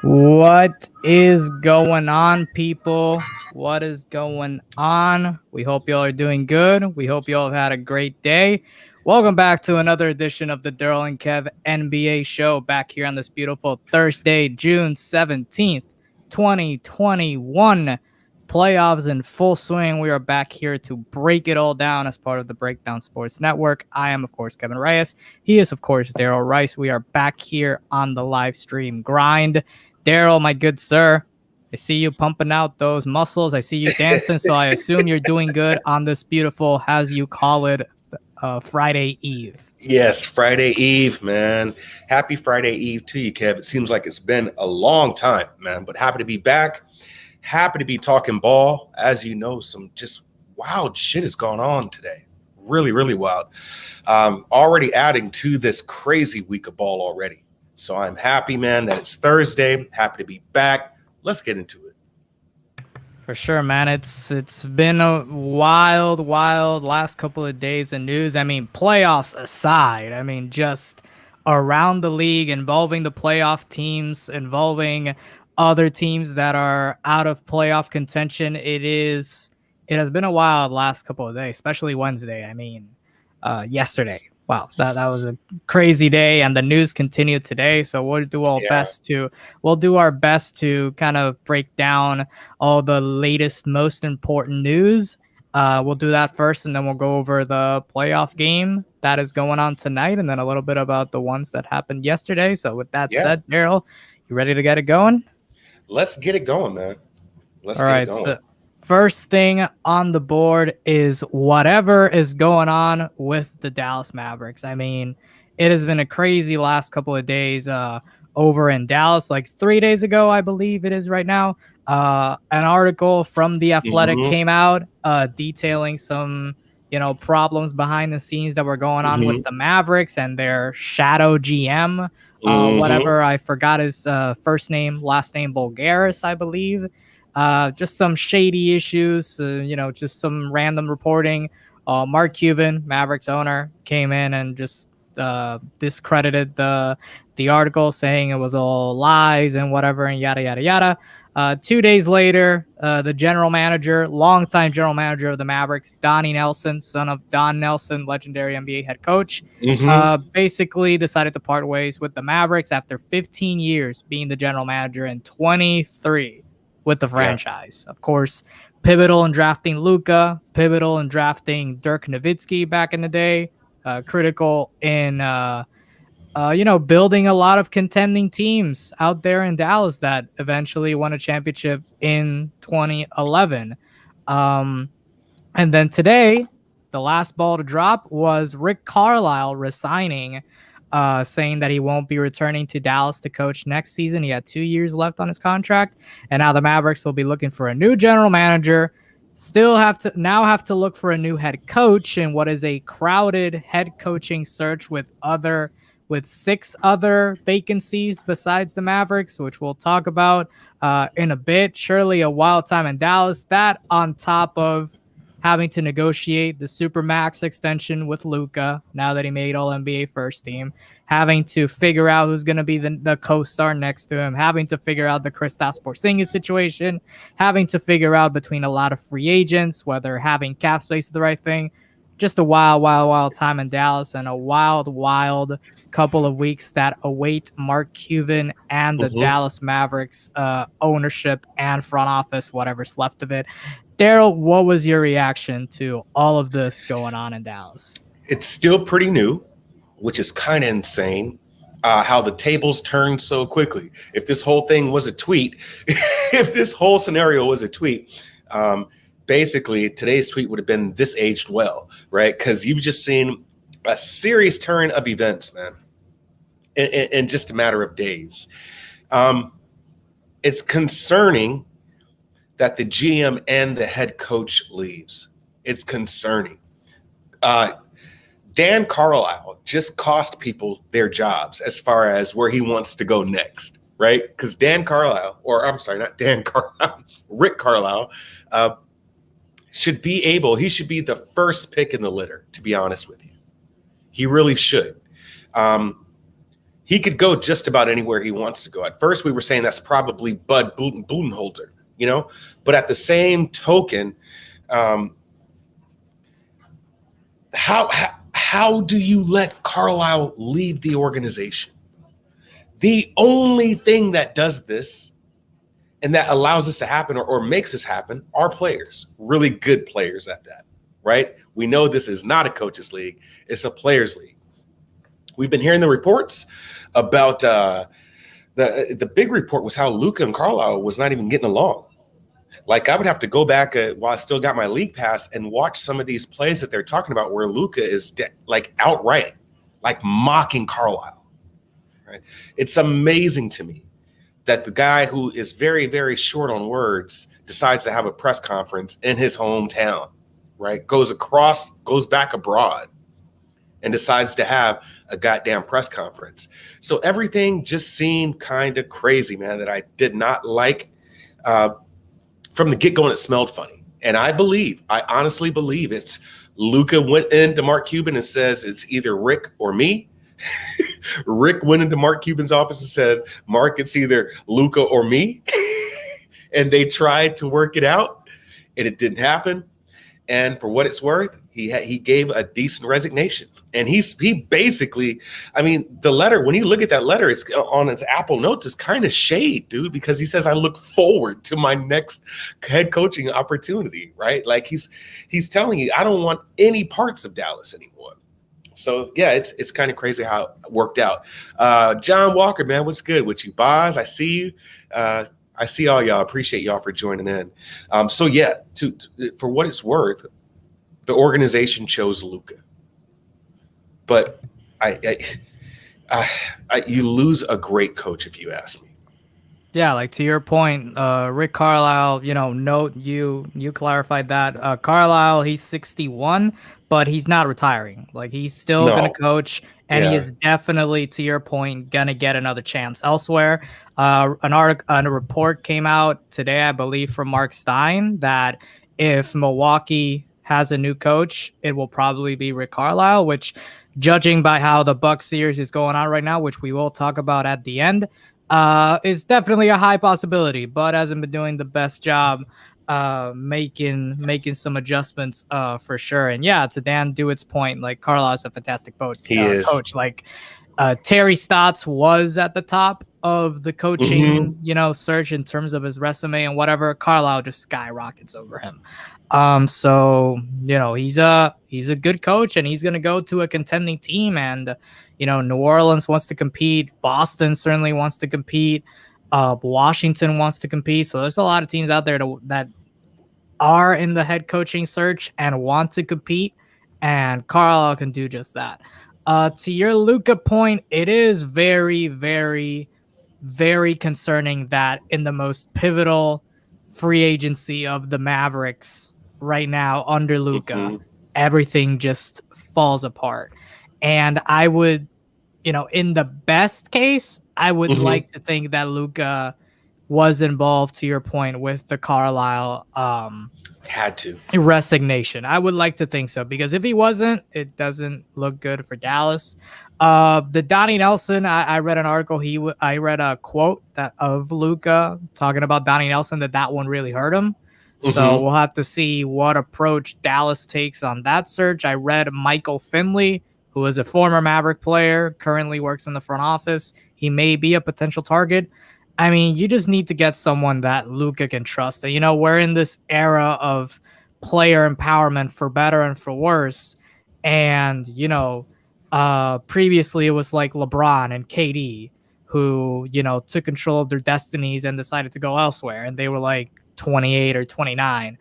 What is going on, people? What is going on? We hope y'all are doing good. We hope y'all have had a great day. Welcome back to another edition of the Derl and Kev NBA show back here on this beautiful Thursday, June 17th, 2021. Playoffs in full swing. We are back here to break it all down as part of the Breakdown Sports Network. I am, of course, Kevin Reyes. He is, of course, Daryl Rice. We are back here on the live stream grind. Daryl, my good sir, I see you pumping out those muscles. I see you dancing, so I assume you're doing good on this beautiful, as you call it, Friday Eve. Yes, Friday Eve, man. Happy Friday Eve to you, Kev. It seems like it's been a long time, man, but happy to be back. Happy to be talking ball. As you know, some just wild shit has gone on today. Really, really wild. Already adding to this crazy week of ball already. So I'm happy, man, that it's Thursday. Happy to be back. Let's get into it. For sure, man. It's been a wild last couple of days of news. I mean, playoffs aside, I mean, just around the league, involving the playoff teams, involving other teams that are out of playoff contention. It has been a wild last couple of days, especially Wednesday. I mean, yesterday. Wow, that was a crazy day, and the news continued today. So we'll do our best to kind of break down all the latest, most important news. We'll do that first, and then we'll go over the playoff game that is going on tonight, and then a little bit about the ones that happened yesterday. So with that said, Daryl, you ready to get it going? Let's get it going, man. Let's all get right, it going. So first thing on the board is whatever is going on with the Dallas Mavericks. I mean, it has been a crazy last couple of days over in Dallas. Like 3 days ago, I believe it is right now, an article from The Athletic came out detailing some, problems behind the scenes that were going on with the Mavericks and their shadow GM. Whatever, I forgot his first name, last name, Bulgaris, I believe. Just some shady issues, just some random reporting. Mark Cuban, Mavericks owner, came in and just discredited the article, saying it was all lies and whatever and yada, yada, yada. 2 days later, the longtime general manager of the Mavericks, Donnie Nelson, son of Don Nelson, legendary NBA head coach, basically decided to part ways with the Mavericks after 15 years being the general manager and 23 with the franchise. Of course, pivotal in drafting Luka, pivotal in drafting Dirk Nowitzki back in the day, critical in building a lot of contending teams out there in Dallas that eventually won a championship in 2011. And then today, the last ball to drop was Rick Carlisle resigning, saying that he won't be returning to Dallas to coach next season. He had 2 years left on his contract, and now the Mavericks will be looking for a new general manager. Still have to look for a new head coach in what is a crowded head coaching search with 6 other vacancies besides the Mavericks, which we'll talk about in a bit. Surely a wild time in Dallas. That on top of having to negotiate the Supermax extension with Luka now that he made All-NBA first team, having to figure out who's going to be the co-star next to him, having to figure out the Kristaps Porzingis situation, having to figure out between a lot of free agents, whether having cap space is the right thing. Just a wild time in Dallas, and a wild couple of weeks that await Mark Cuban and the Dallas Mavericks ownership and front office, whatever's left of it. Daryl, what was your reaction to all of this going on in Dallas? It's still pretty new, which is kind of insane. How the tables turned so quickly. If this whole thing was a tweet, if this whole scenario was a tweet, basically today's tweet would have been "This aged well," right? Because you've just seen a serious turn of events, man, in just a matter of days. It's concerning that the GM and the head coach leaves. It's concerning. Dan Carlisle just cost people their jobs as far as where he wants to go next, right? Because Dan Carlisle, or I'm sorry, not Dan Carlisle, Rick Carlisle, should be the first pick in the litter, to be honest with you. He really should. he could go just about anywhere he wants to go. At first, we were saying that's probably Bud Budenholzer, you know, but at the same token, um, how do you let Carlisle leave the organization? The only thing that does this and that allows this to happen or makes this happen are players, really good players at that, right? We know this is not a coaches league, it's a players league. We've been hearing the reports about the big report was how Luka and Carlisle was not even getting along. Like I would have to go back while I still got my league pass and watch some of these plays that they're talking about where Luka is like outright, like mocking Carlisle. Right? It's amazing to me that the guy who is very, very short on words decides to have a press conference in his hometown, right? Goes back abroad and decides to have a goddamn press conference. So everything just seemed kind of crazy, man, that I did not like. From the get-go, it smelled funny. And I honestly believe it's Luka went into Mark Cuban and says it's either Rick or me. Rick went into Mark Cuban's office and said, Mark, it's either Luka or me. And they tried to work it out and it didn't happen. And for what it's worth, he gave a decent resignation. And he basically, I mean, the letter, when you look at that letter, it's on its Apple Notes, it's kind of shade, dude, because he says, I look forward to my next head coaching opportunity, right? Like he's telling you, I don't want any parts of Dallas anymore. So yeah, it's kind of crazy how it worked out. John Walker, man, what's good with you? Boz, I see you. I see all y'all. Appreciate y'all for joining in. So yeah, for what it's worth, the organization chose Luka, but you lose a great coach if you ask me. Yeah, like to your point, Rick Carlisle, note you clarified that. Carlisle, he's 61, but he's not retiring. Like he's still going to coach, and he is definitely, to your point, going to get another chance elsewhere. A report came out today, I believe, from Mark Stein that if Milwaukee has a new coach, it will probably be Rick Carlisle, which, judging by how the Bucks series is going on right now, which we will talk about at the end, is definitely a high possibility. But hasn't been doing the best job making some adjustments for sure. And yeah, to Dan Dewitt's point, like Carlisle's a fantastic coach. Like Terry Stotts was at the top of the coaching, search in terms of his resume and whatever. Carlisle just skyrockets over him. So he's a good coach, and he's gonna go to a contending team, and New Orleans wants to compete. Boston certainly wants to compete. Washington wants to compete. So there's a lot of teams out there that are in the head coaching search and want to compete, and Carlisle can do just that. To your Luka point, it is very, very, very concerning that in the most pivotal free agency of the Mavericks right now under Luka, everything just falls apart. And I would, in the best case, I would like to think that Luka was involved, to your point, with the Carlisle had to resignation. I would like to think so, because if he wasn't, it doesn't look good for Dallas. The Donnie Nelson, I read an article. I read a quote of Luka talking about Donnie Nelson, that one really hurt him. So we'll have to see what approach Dallas takes on that search. I read Michael Finley, who is a former Maverick player, currently works in the front office. He may be a potential target. I mean, you just need to get someone that Luka can trust. And, we're in this era of player empowerment, for better and for worse. And, previously it was like LeBron and KD who, took control of their destinies and decided to go elsewhere. And they were like 28 or 29.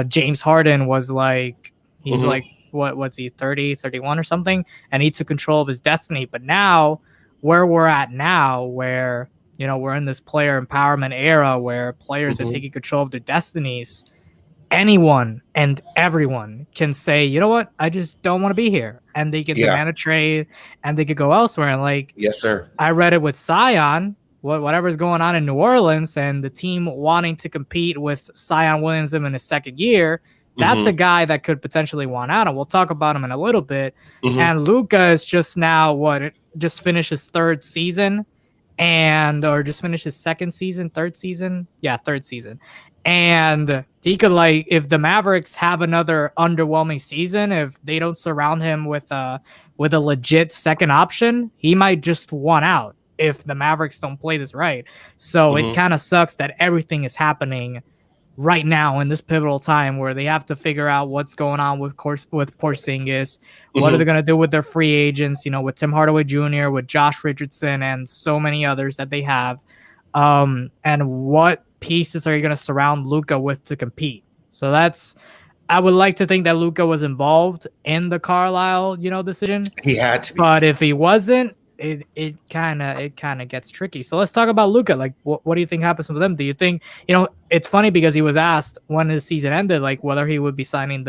James Harden was like, he's like, what's he, 30, 31 or something? And he took control of his destiny. But now, where we're at now, where, we're in this player empowerment era where players are taking control of their destinies, anyone and everyone can say, you know what, I just don't want to be here. And they can demand a trade, and they could go elsewhere. And like, yes, sir. I read it with Zion, whatever's going on in New Orleans, and the team wanting to compete with Zion Williamson in his second year. That's a Mm-hmm. guy that could potentially want out, and we'll talk about him in a little bit. Mm-hmm. And Luka is just now just finished his third season, and or just finished his second season, third season, yeah, third season, and he could, like, if the Mavericks have another underwhelming season, if they don't surround him with a legit second option, he might just want out if the Mavericks don't play this right. So it Mm-hmm. kind of sucks that everything is happening right now in this pivotal time where they have to figure out what's going on with Porzingis. What are they Mm-hmm. going to do with their free agents? With Tim Hardaway Jr., with Josh Richardson, and so many others that they have. And what pieces are you going to surround Luka with to compete? So I would like to think that Luka was involved in the Carlisle, decision. He had to be. But if he wasn't, it kind of gets tricky. So let's talk about Luka. Like, what do you think happens with him? Do you think, it's funny because he was asked when his season ended, like whether he would be signing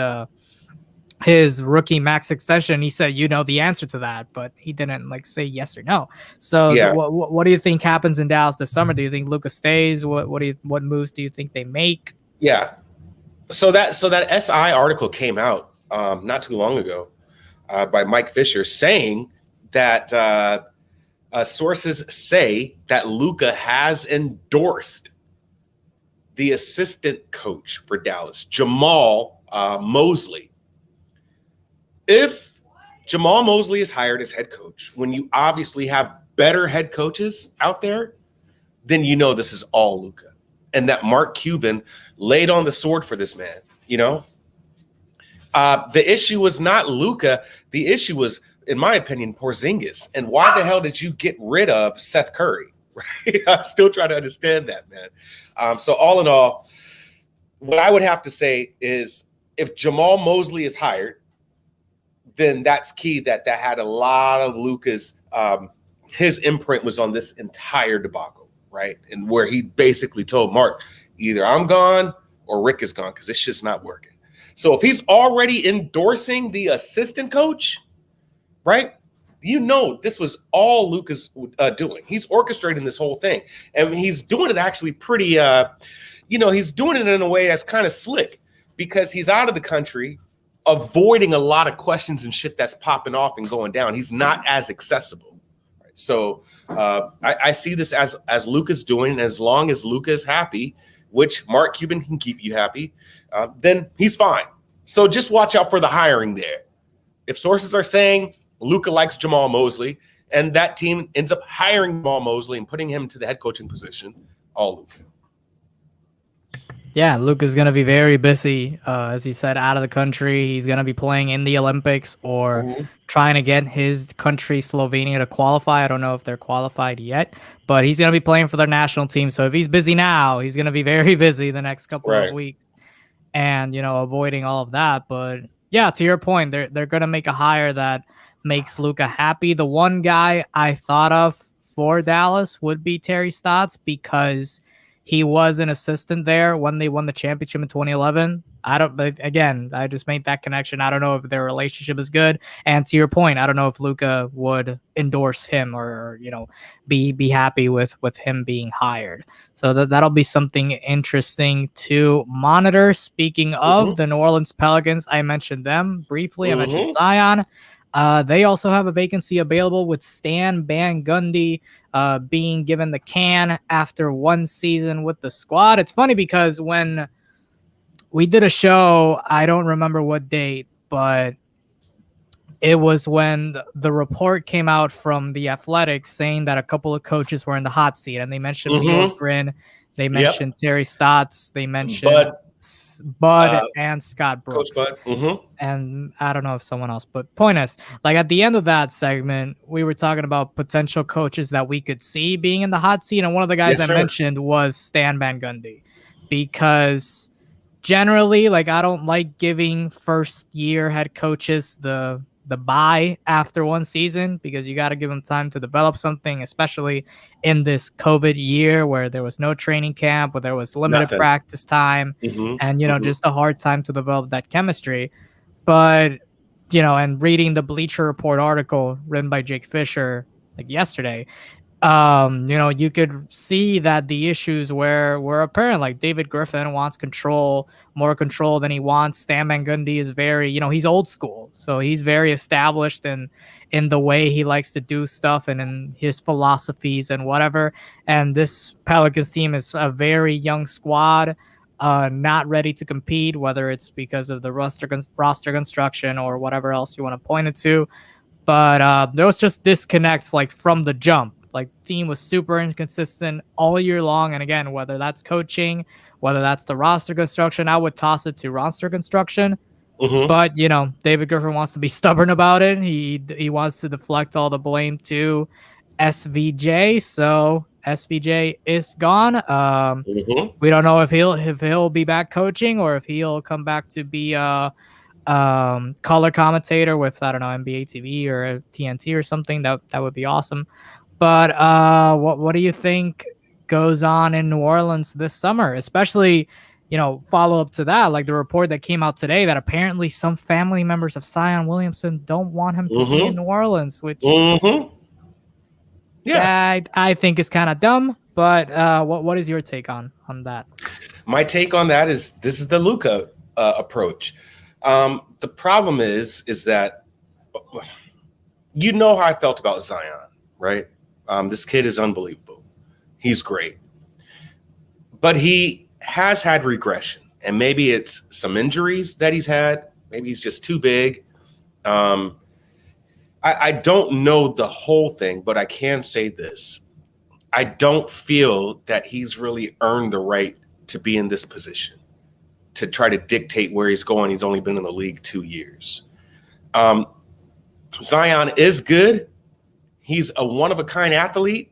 his rookie max extension. He said, the answer to that, but he didn't like say yes or no. So Yeah. what do you think happens in Dallas this summer? Do you think Luka stays? What moves do you think they make? Yeah. So that SI article came out not too long ago by Mike Fisher saying that sources say that Luka has endorsed the assistant coach for Dallas, Jamal Mosley. If Jamal Mosley is hired as head coach, when you obviously have better head coaches out there, then this is all Luka. And that Mark Cuban laid on the sword for this man, The issue was not Luka. The issue was, in my opinion, Porzingis. And why the hell did you get rid of Seth Curry? Right? I'm still trying to understand that, man. So all in all, what I would have to say is if Jamal Mosley is hired, then that's key. That had a lot of Luka's, his imprint was on this entire debacle, right? And where he basically told Mark, either I'm gone or Rick is gone because this shit's not working. So if he's already endorsing the assistant coach, right? This was all Luka's doing. He's orchestrating this whole thing. And he's doing it actually pretty, he's doing it in a way that's kind of slick because he's out of the country, avoiding a lot of questions and shit that's popping off and going down. He's not as accessible. Right? So I see this as Luka's doing. And as long as Luka is happy, which Mark Cuban can keep you happy, then he's fine. So just watch out for the hiring there. If sources are saying Luka likes Jamal Mosley and that team ends up hiring Jamal Mosley and putting him to the head coaching position, all Luka. Yeah, Luka's going to be very busy, as he said, out of the country. He's going to be playing in the Olympics or trying to get his country, Slovenia, to qualify. I don't know if they're qualified yet, but he's going to be playing for their national team. So if he's busy now, he's going to be very busy the next couple of weeks and, avoiding all of that. But yeah, to your point, they're going to make a hire that makes Luka happy. The one guy I thought of for Dallas would be Terry Stotts because he was an assistant there when they won the championship in 2011. I just made that connection. I don't know if their relationship is good. And to your point, I don't know if Luka would endorse him or be happy with him being hired. So that'll be something interesting to monitor. Speaking of the New Orleans Pelicans, I mentioned them briefly. I mentioned Zion. They also have a vacancy available with Stan Van Gundy being given the can after one season with the squad. It's funny because when we did a show, I don't remember what date, but it was when the report came out from the Athletics saying that a couple of coaches were in the hot seat, and they mentioned Leo Grin, they mentioned Terry Stotts, they mentioned Bud and Scott Brooks. Coach Bud. And I don't know if someone else, but point is, like at the end of that segment, we were talking about potential coaches that we could see being in the hot seat. And one of the guys I mentioned was Stan Van Gundy, because generally, like, I don't like giving first year head coaches the bye after one season because you got to give them time to develop something, especially in this COVID year where there was no training camp, where there was limited practice time and, just a hard time to develop that chemistry. But, and reading the Bleacher Report article written by Jake Fisher like yesterday, you could see that the issues were apparent. Like David Griffin wants more control than he wants. Stan Van Gundy is very, he's old school, so he's very established in the way he likes to do stuff and in his philosophies and whatever. And this Pelicans team is a very young squad, not ready to compete, whether it's because of the roster construction or whatever else you want to point it to. But there was just disconnects like from the jump. Like team was super inconsistent all year long. And again, whether that's coaching, whether that's the roster construction, I would toss it to roster construction. Mm-hmm. But David Griffin wants to be stubborn about it. He wants to deflect all the blame to SVJ. So SVJ is gone. Mm-hmm. We don't know if he'll be back coaching or if he'll come back to be color commentator with, I don't know, NBA TV or TNT or something. That would be awesome. But what do you think goes on in New Orleans this summer, especially, follow up to that, like the report that came out today that apparently some family members of Zion Williamson don't want him to be in New Orleans, which I think is kind of dumb. But what is your take on that? My take on that is this is the Luka approach. The problem is that how I felt about Zion, right? This kid is unbelievable. He's great. But he has had regression, and maybe it's some injuries that he's had. Maybe he's just too big. I don't know the whole thing, but I can say this. I don't feel that he's really earned the right to be in this position, to try to dictate where he's going. He's only been in the league 2 years. Zion is good. He's a one-of-a-kind athlete,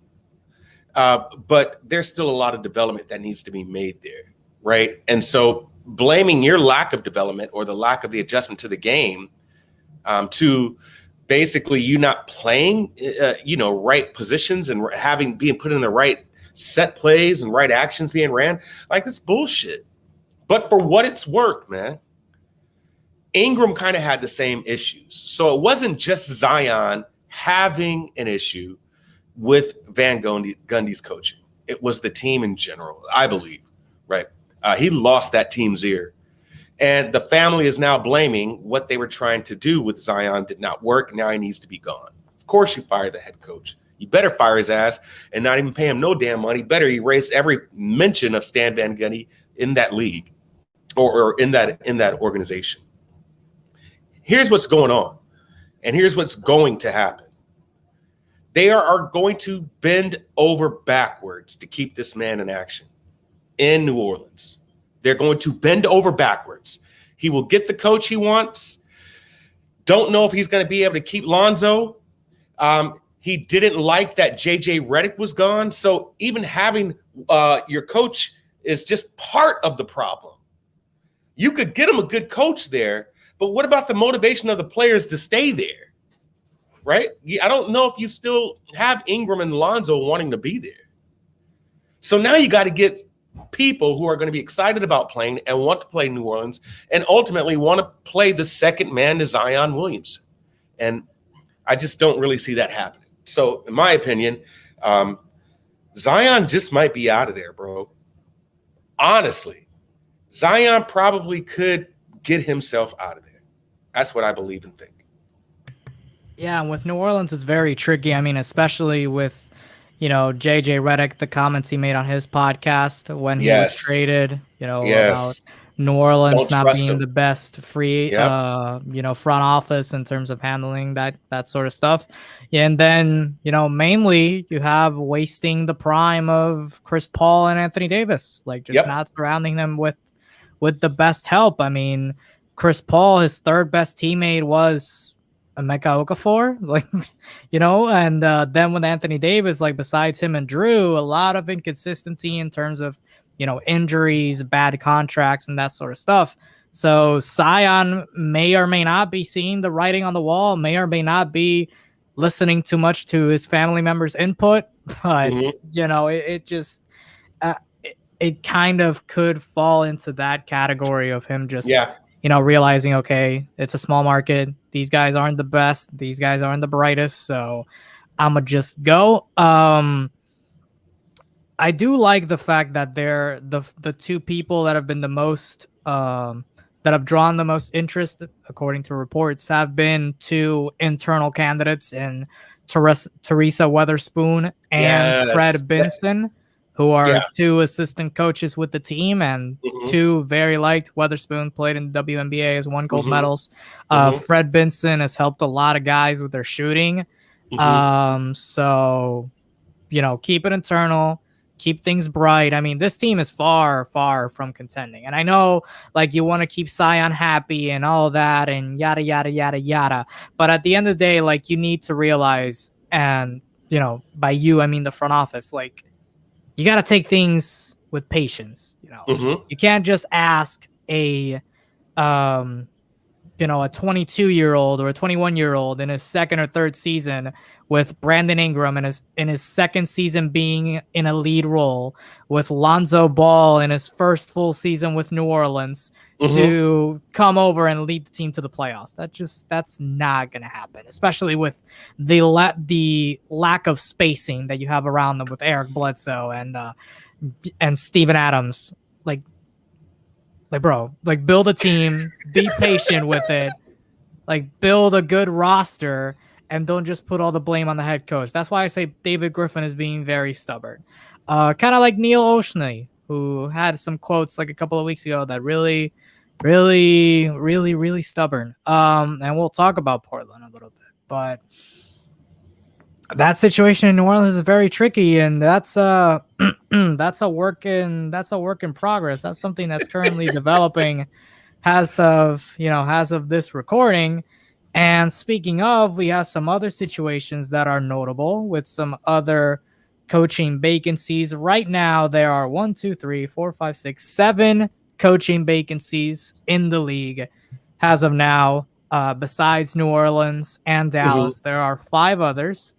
but there's still a lot of development that needs to be made there, right? And so blaming your lack of development or the lack of the adjustment to the game to basically you not playing, right positions and being put in the right set plays and right actions being ran, like it's bullshit. But for what it's worth, man, Ingram kind of had the same issues. So it wasn't just Zion having an issue with Van Gundy's coaching. It was the team in general, I believe, right? He lost that team's ear. And the family is now blaming what they were trying to do with Zion did not work. Now he needs to be gone. Of course you fire the head coach. You better fire his ass and not even pay him no damn money. Better erase every mention of Stan Van Gundy in that league or in that organization. Here's what's going on, and here's what's going to happen. They are going to bend over backwards to keep this man in action in New Orleans. They're going to bend over backwards. He will get the coach he wants. Don't know if he's going to be able to keep Lonzo. He didn't like that JJ Redick was gone. So even having your coach is just part of the problem. You could get him a good coach there, but what about the motivation of the players to stay there, right? I don't know if you still have Ingram and Lonzo wanting to be there. So now you got to get people who are going to be excited about playing and want to play New Orleans and ultimately want to play the second man to Zion Williamson. And I just don't really see that happening. So in my opinion, Zion just might be out of there, bro. Honestly, Zion probably could get himself out of there. That's what I believe and think. Yeah, and with New Orleans, it's very tricky. I mean, especially with, JJ Redick, the comments he made on his podcast when he was traded, about New Orleans not being the best front office in terms of handling that sort of stuff. Yeah, and then, mainly you have wasting the prime of Chris Paul and Anthony Davis, like just not surrounding them with the best help. I mean, Chris Paul, his third best teammate was Emeka Okafor, and then with Anthony Davis, like besides him and Drew, a lot of inconsistency in terms of, injuries, bad contracts, and that sort of stuff. So Zion may or may not be seeing the writing on the wall, may or may not be listening too much to his family members' input, but it just it kind of could fall into that category of him just realizing, okay, it's a small market. These guys aren't the best. These guys aren't the brightest. So I'ma just go. I do like the fact that they're the two people that have been the most that have drawn the most interest, according to reports, have been two internal candidates in Teresa Weatherspoon and Yes. Fred Benson, who are Yeah. two assistant coaches with the team and Hmm. two very liked. Weatherspoon played in the WNBA, has won gold Hmm. medals. Hmm. Fred Benson has helped a lot of guys with their shooting. Hmm. So keep it internal, keep things bright. I mean, this team is far, far from contending. And I know, like, you want to keep Sion happy and all that and yada, yada, yada, yada. But at the end of the day, like, you need to realize, and, by you, I mean the front office, like, you got to take things with patience. Hmm. You can't just ask um, a 22-year-old or a 21-year-old in his second or third season with Brandon Ingram in his second season being in a lead role, with Lonzo Ball in his first full season with New Orleans, Hmm. to come over and lead the team to the playoffs. That's not going to happen, especially with the lack of spacing that you have around them with Eric Bledsoe and Steven Adams. Like, bro, like, build a team, be patient with it, like, build a good roster, and don't just put all the blame on the head coach. That's why I say David Griffin is being very stubborn. Kind of like Neil Oshney, who had some quotes like a couple of weeks ago that really, really, really, really stubborn. And we'll talk about Portland a little bit, but that situation in New Orleans is very tricky, and that's that's a work in progress. That's something that's currently developing as of this recording. And speaking of, we have some other situations that are notable with some other coaching vacancies. Right now, there are 7 coaching vacancies in the league as of now. Besides New Orleans and Hmm. Dallas, there are 5 others.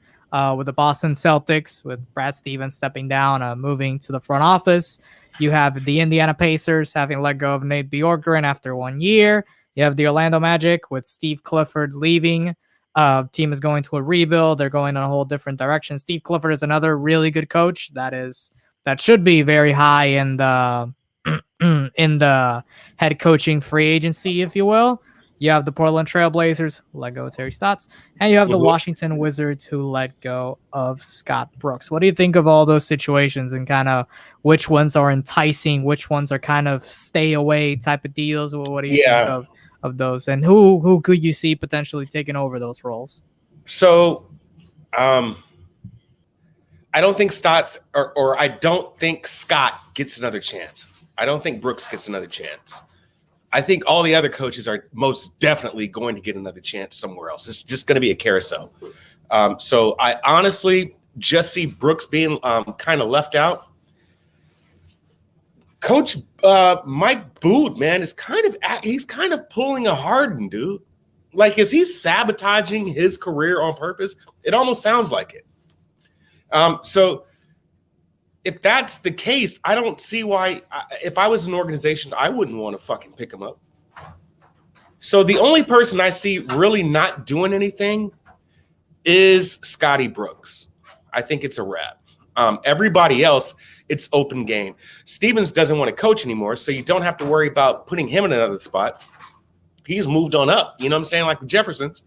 With the Boston Celtics, with Brad Stevens stepping down, moving to the front office. You have the Indiana Pacers having let go of Nate Bjorkgren after 1 year. You have the Orlando Magic with Steve Clifford leaving. Team is going to a rebuild. They're going in a whole different direction. Steve Clifford is another really good coach that should be very high in the in the head coaching free agency, if you will. You have the Portland Trailblazers who let go of Terry Stotts, and you have the Hmm. Washington Wizards who let go of Scott Brooks. What do you think of all those situations, and kind of which ones are enticing, which ones are kind of stay away type of deals? What do you think Yeah. of those, and who could you see potentially taking over those roles? So, I don't think Stotts or I don't think Scott gets another chance. I don't think Brooks gets another chance. I think all the other coaches are most definitely going to get another chance somewhere else. It's just going to be a carousel. So I honestly just see Brooks being kind of left out. Coach Mike Boot, man, he's kind of pulling a Harden, dude. Like, is he sabotaging his career on purpose? It almost sounds like it. So if that's the case, I don't see why. If I was an organization, I wouldn't want to fucking pick him up. So the only person I see really not doing anything is Scotty Brooks. I think it's a wrap. Everybody else, it's open game. Stevens doesn't want to coach anymore, so you don't have to worry about putting him in another spot. He's moved on up. You know what I'm saying? Like the Jeffersons.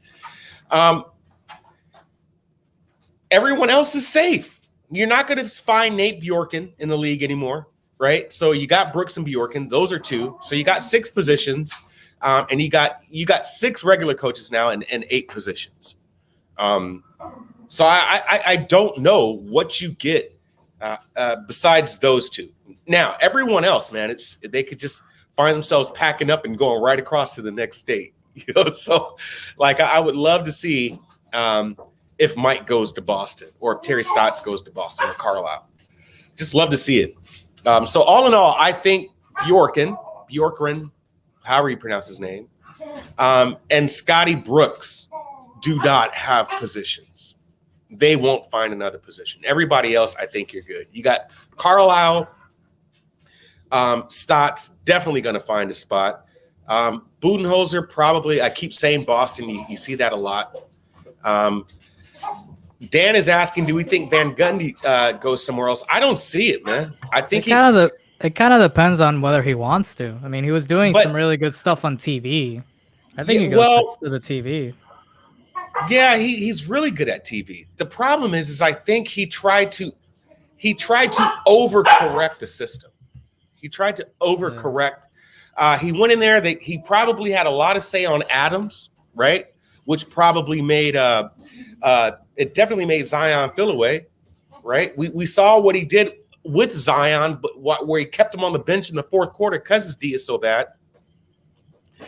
Everyone else is safe. You're not going to find Nate Bjorken in the league anymore, right? So you got Brooks and Bjorken. Those are 2. So you got 6 positions, and you got 6 regular coaches now and 8 positions. So I don't know what you get besides those 2. Now everyone else, man, they could just find themselves packing up and going right across to the next state. So like I would love to see if Mike goes to Boston, or if Terry Stotts goes to Boston, or Carlisle. Just love to see it. So all in all, I think Bjorkgren, however you pronounce his name, and Scotty Brooks do not have positions. They won't find another position. Everybody else, I think you're good. You got Carlisle, Stotts definitely going to find a spot. Budenholzer probably. I keep saying Boston. You see that a lot. Dan is asking, do we think Van Gundy goes somewhere else? I don't see it, man. I think it kind of depends on whether he wants to. I mean, he was doing some but really good stuff on TV. I think yeah, he goes well, to the TV. yeah, he's really good at TV. The problem is I think he tried to overcorrect the system. He tried to overcorrect. He went in there. He probably had a lot of say on Adams, right? Which probably made it definitely made Zion feel away, right? We saw what he did with Zion, but where he kept him on the bench in the fourth quarter because his D is so bad.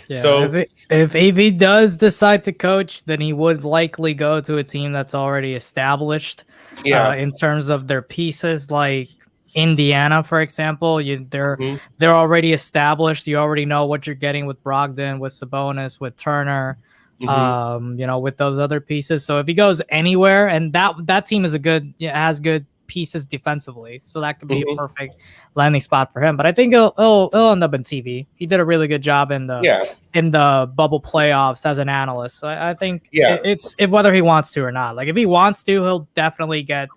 Yeah, so if he does decide to coach, then he would likely go to a team that's already established. Yeah. In terms of their pieces, like Indiana, for example, they're Mm-hmm. already established. You already know what you're getting with Brogdon, with Sabonis, with Turner, Mm-hmm. with those other pieces. So if he goes anywhere, and that team is has good pieces defensively, so that could be a perfect landing spot for him. But I think he'll end up in TV. He did a really good job in the bubble playoffs as an analyst. So I think it's if whether he wants to or not. Like if he wants to, he'll definitely get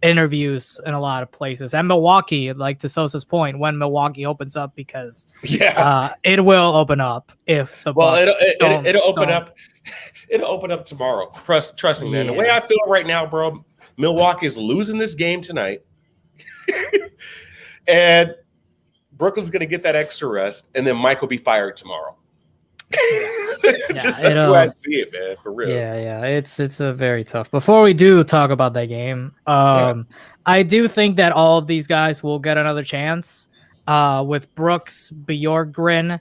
interviews in a lot of places. And Milwaukee, like to Sosa's point, when Milwaukee opens up, because it will open up if the Bucks it'll open up. It'll open up tomorrow. Trust me, man. The way I feel right now, bro, Milwaukee is losing this game tonight. And Brooklyn's going to get that extra rest, and then Mike will be fired tomorrow. Just that's the way I see it, man, for real. Yeah. It's a very tough. Before we do talk about that game, I do think that all of these guys will get another chance. With Brooks, Bjorkgren,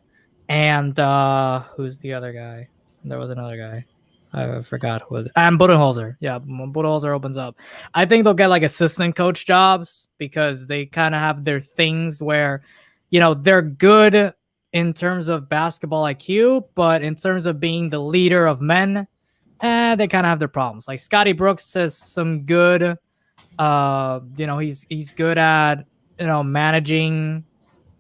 and who's the other guy? There was another guy. I forgot who. And Budenholzer. Yeah, when Budenholzer opens up, I think they'll get like assistant coach jobs because they kind of have their things where, they're good in terms of basketball IQ, but in terms of being the leader of men, they kind of have their problems. Like Scotty Brooks has some good, he's good at, managing,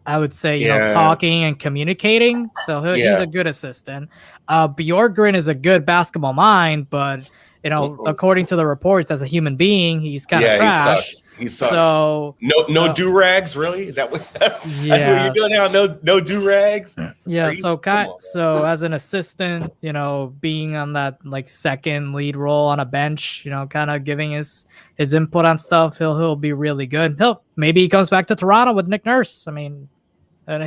I would say, talking and communicating. So he's a good assistant. Bjorkgren is a good basketball mind, but according to the reports, as a human being, he's kind of trash. He sucks. So no do rags, really? Is that what? That's what you're doing now? No do rags. Yeah. So as an assistant, being on that like second lead role on a bench, kind of giving his input on stuff, he'll be really good. Maybe he comes back to Toronto with Nick Nurse. I mean. And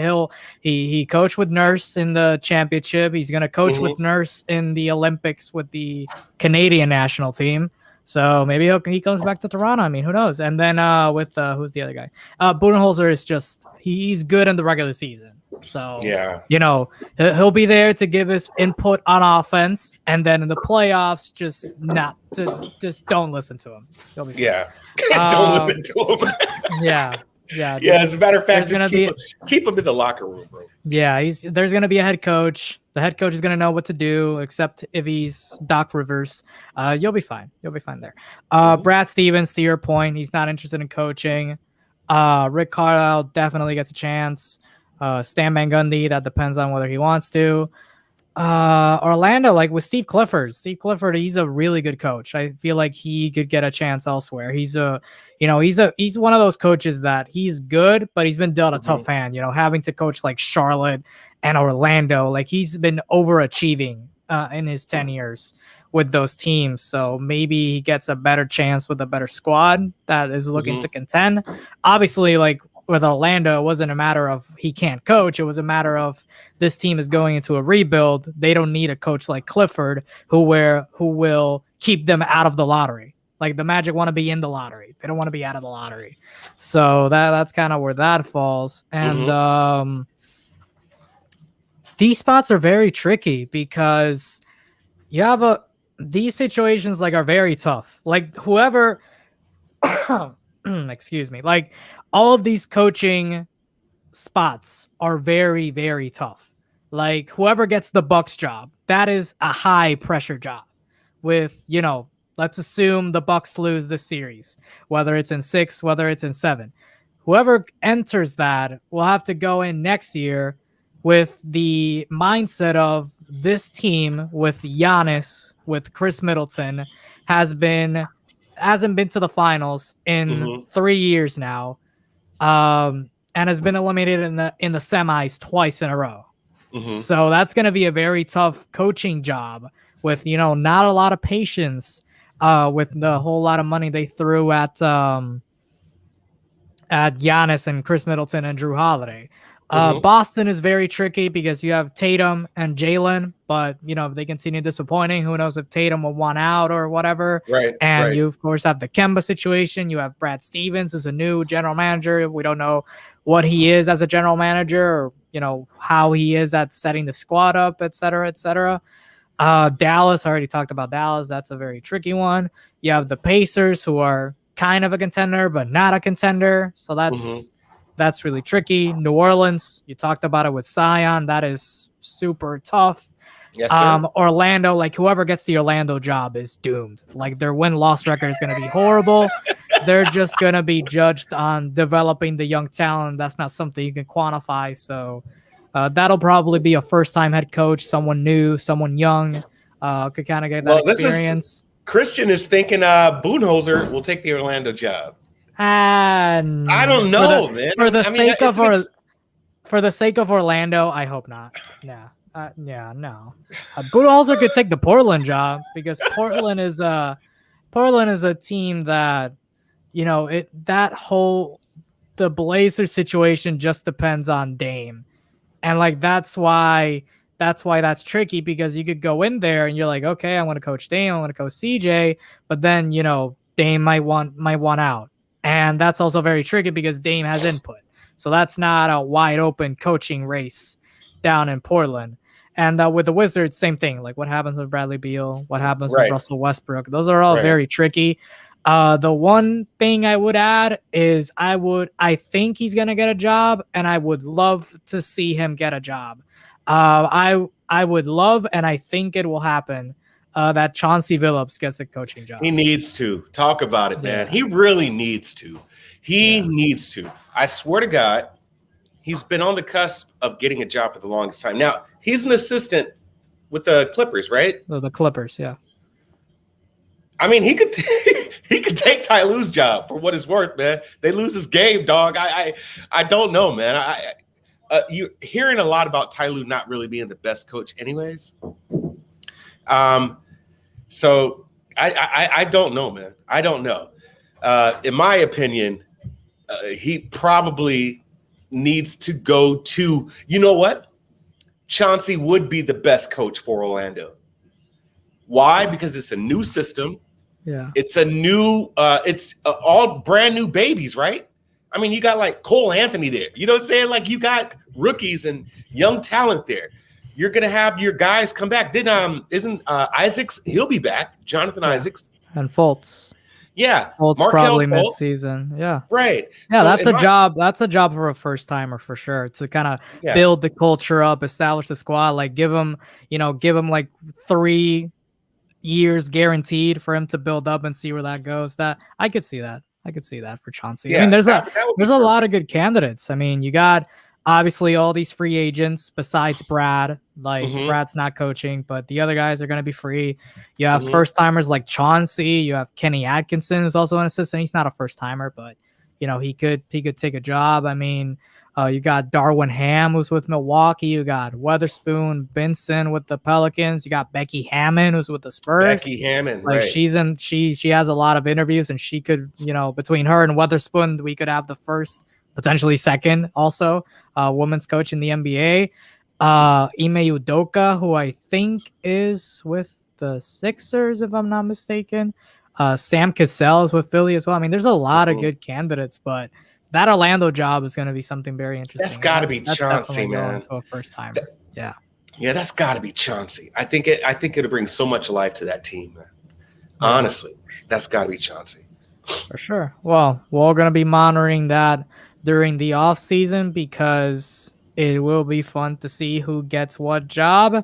he coached with Nurse in the championship. He's gonna coach with Nurse in the Olympics with the Canadian national team. So maybe he comes back to Toronto. I mean, who knows? And then with who's the other guy? Budenholzer is just he's good in the regular season. So he'll be there to give his input on offense, and then in the playoffs, just don't listen to him. He'll be fine. Don't listen to him. Yeah. As a matter of fact, just keep him in the locker room, bro. Yeah, there's gonna be a head coach. The head coach is gonna know what to do, except if he's Doc Rivers. You'll be fine. You'll be fine there. Brad Stevens, to your point, he's not interested in coaching. Rick Carlisle definitely gets a chance. Stan Van Gundy, that depends on whether he wants to. Orlando, like with Steve Clifford, he's a really good coach. I feel like he could get a chance elsewhere. He's one of those coaches that he's good, but he's been dealt a tough hand, having to coach like Charlotte and Orlando. Like he's been overachieving in his 10 years with those teams. So maybe he gets a better chance with a better squad that is looking to contend. Obviously, like with Orlando, it wasn't a matter of he can't coach. It was a matter of this team is going into a rebuild. They don't need a coach like Clifford who will keep them out of the lottery. Like the Magic want to be in the lottery. They don't want to be out of the lottery. So that's kind of where that falls. And these spots are very tricky because you have these situations like are very tough. Like whoever excuse me, like all of these coaching spots are very, very tough. Like whoever gets the Bucks job, that is a high pressure job with, let's assume the Bucks lose this series, whether it's in 6, whether it's in 7. Whoever enters that will have to go in next year with the mindset of this team with Giannis, with Chris Middleton, hasn't been to the finals in Mm-hmm. 3 years now, and has been eliminated in the semis twice in a row. Mm-hmm. So that's going to be a very tough coaching job with, not a lot of patience, with the whole lot of money they threw at Giannis and Chris Middleton and Drew Holiday. Mm-hmm. Boston is very tricky because you have Tatum and Jalen, but if they continue disappointing, who knows if Tatum will want out or whatever. Right. And Right. you of course have the Kemba situation. You have Brad Stevens, who's a new general manager. We don't know what he is as a general manager, or how he is at setting the squad up, et cetera, et cetera. Dallas, I already talked about Dallas. That's a very tricky one. You have the Pacers, who are kind of a contender, but not a contender. So Mm-hmm. that's really tricky. New Orleans, you talked about it with Zion. That is super tough. Yes, sir. Orlando, like whoever gets the Orlando job is doomed. Like their win-loss record is going to be horrible. They're just going to be judged on developing the young talent. That's not something you can quantify. So that'll probably be a first-time head coach, someone new, someone young, could kind of get that Well, this is experience. Christian is thinking Boonholzer will take the Orlando job. And I don't know, man. For the I mean, sake of it's- for the sake of Orlando, I hope not. Yeah. No. Budenholzer could take the Portland job because Portland is a team that the Blazers situation just depends on Dame. And like that's why that's tricky, because you could go in there and you're like, okay, I want to coach Dame, I want to coach CJ, but then Dame might want out. And that's also very tricky because Dame has input. So that's not a wide open coaching race down in Portland. And with the Wizards, same thing. Like what happens with Bradley Beal, what happens with Right. Russell Westbrook. Those are all Right. very tricky. The one thing I would add is I think he's gonna get a job, and I would love to see him get a job. I would love, and I think it will happen, that Chauncey Billups gets a coaching job. He needs to talk about it, man. Yeah. He really needs to. He needs to. I swear to God, he's been on the cusp of getting a job for the longest time. Now, he's an assistant with the Clippers, right? The Clippers, yeah. I mean, he could he could take Ty Lue's job for what it's worth, man. They lose this game, dog. I don't know, man. You're hearing a lot about Ty Lue not really being the best coach, anyways. So I don't know, man. I don't know. In my opinion, he probably needs to go to. You know what? Chauncey would be the best coach for Orlando. Why? Because it's a new system. Yeah. It's a new, it's all brand new babies, right? I mean, you got like Cole Anthony there. You know what I'm saying? Like you got rookies and young talent there. You're gonna have your guys come back. Then isn't Isaacs? He'll be back. Jonathan Isaacs and Fultz. Yeah, Fultz Markelle probably Fultz. mid-season. Yeah. Right. Yeah, So that's in a job. That's a job for a first timer for sure, to kind of build the culture up, establish the squad. Like give him like 3 years guaranteed for him to build up and see where that goes. That I could see that. I could see that for Chauncey. Yeah, I mean, there's that would be a lot of good candidates. I mean, you got obviously all these free agents besides Brad. Like Brad's not coaching, but the other guys are going to be free. You have first timers like Chauncey. You have Kenny Atkinson, who's also an assistant. He's not a first timer, but he could take a job. I mean, you got Darwin Ham, who's with Milwaukee. You got Weatherspoon Benson with the Pelicans. You got Becky Hammond, who's with the Spurs. Becky Hammond, like right? She has a lot of interviews, and she could, between her and Weatherspoon, we could have the first, potentially second, also women's coach in the NBA. Ime Udoka, who I think is with the Sixers, if I'm not mistaken. Sam Cassell is with Philly as well. I mean, there's a lot of good candidates, but that Orlando job is going to be something very interesting. That's got to be Chauncey, man. To a first timer. Yeah, that's got to be Chauncey. I think it'll bring so much life to that team, man. Honestly, that's got to be Chauncey. For sure. Well, we're going to be monitoring that during the off season, because it will be fun to see who gets what job,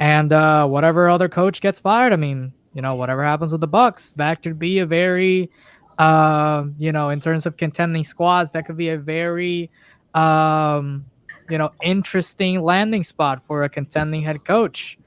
and whatever other coach gets fired. I mean, whatever happens with the Bucks, that could be a very in terms of contending squads, that could be a very interesting landing spot for a contending head coach,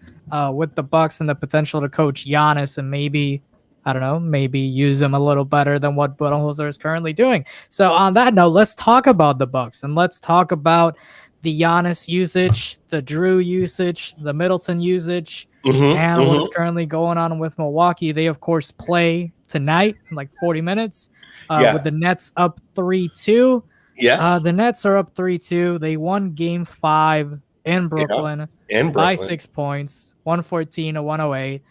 with the Bucks and the potential to coach Giannis and maybe I don't know, maybe use him a little better than what Budenholzer is currently doing. So on that note, let's talk about the Bucks and let's talk about the Giannis usage, the Drew usage, the Middleton usage, Mm-hmm. and what is Mm-hmm. currently going on with Milwaukee. They of course play tonight in like 40 minutes with Yeah. the Nets up 3-2. Yes. The Nets are up 3-2. They won game 5 in Yeah. Brooklyn In by Brooklyn. 6 points, 114 to 108.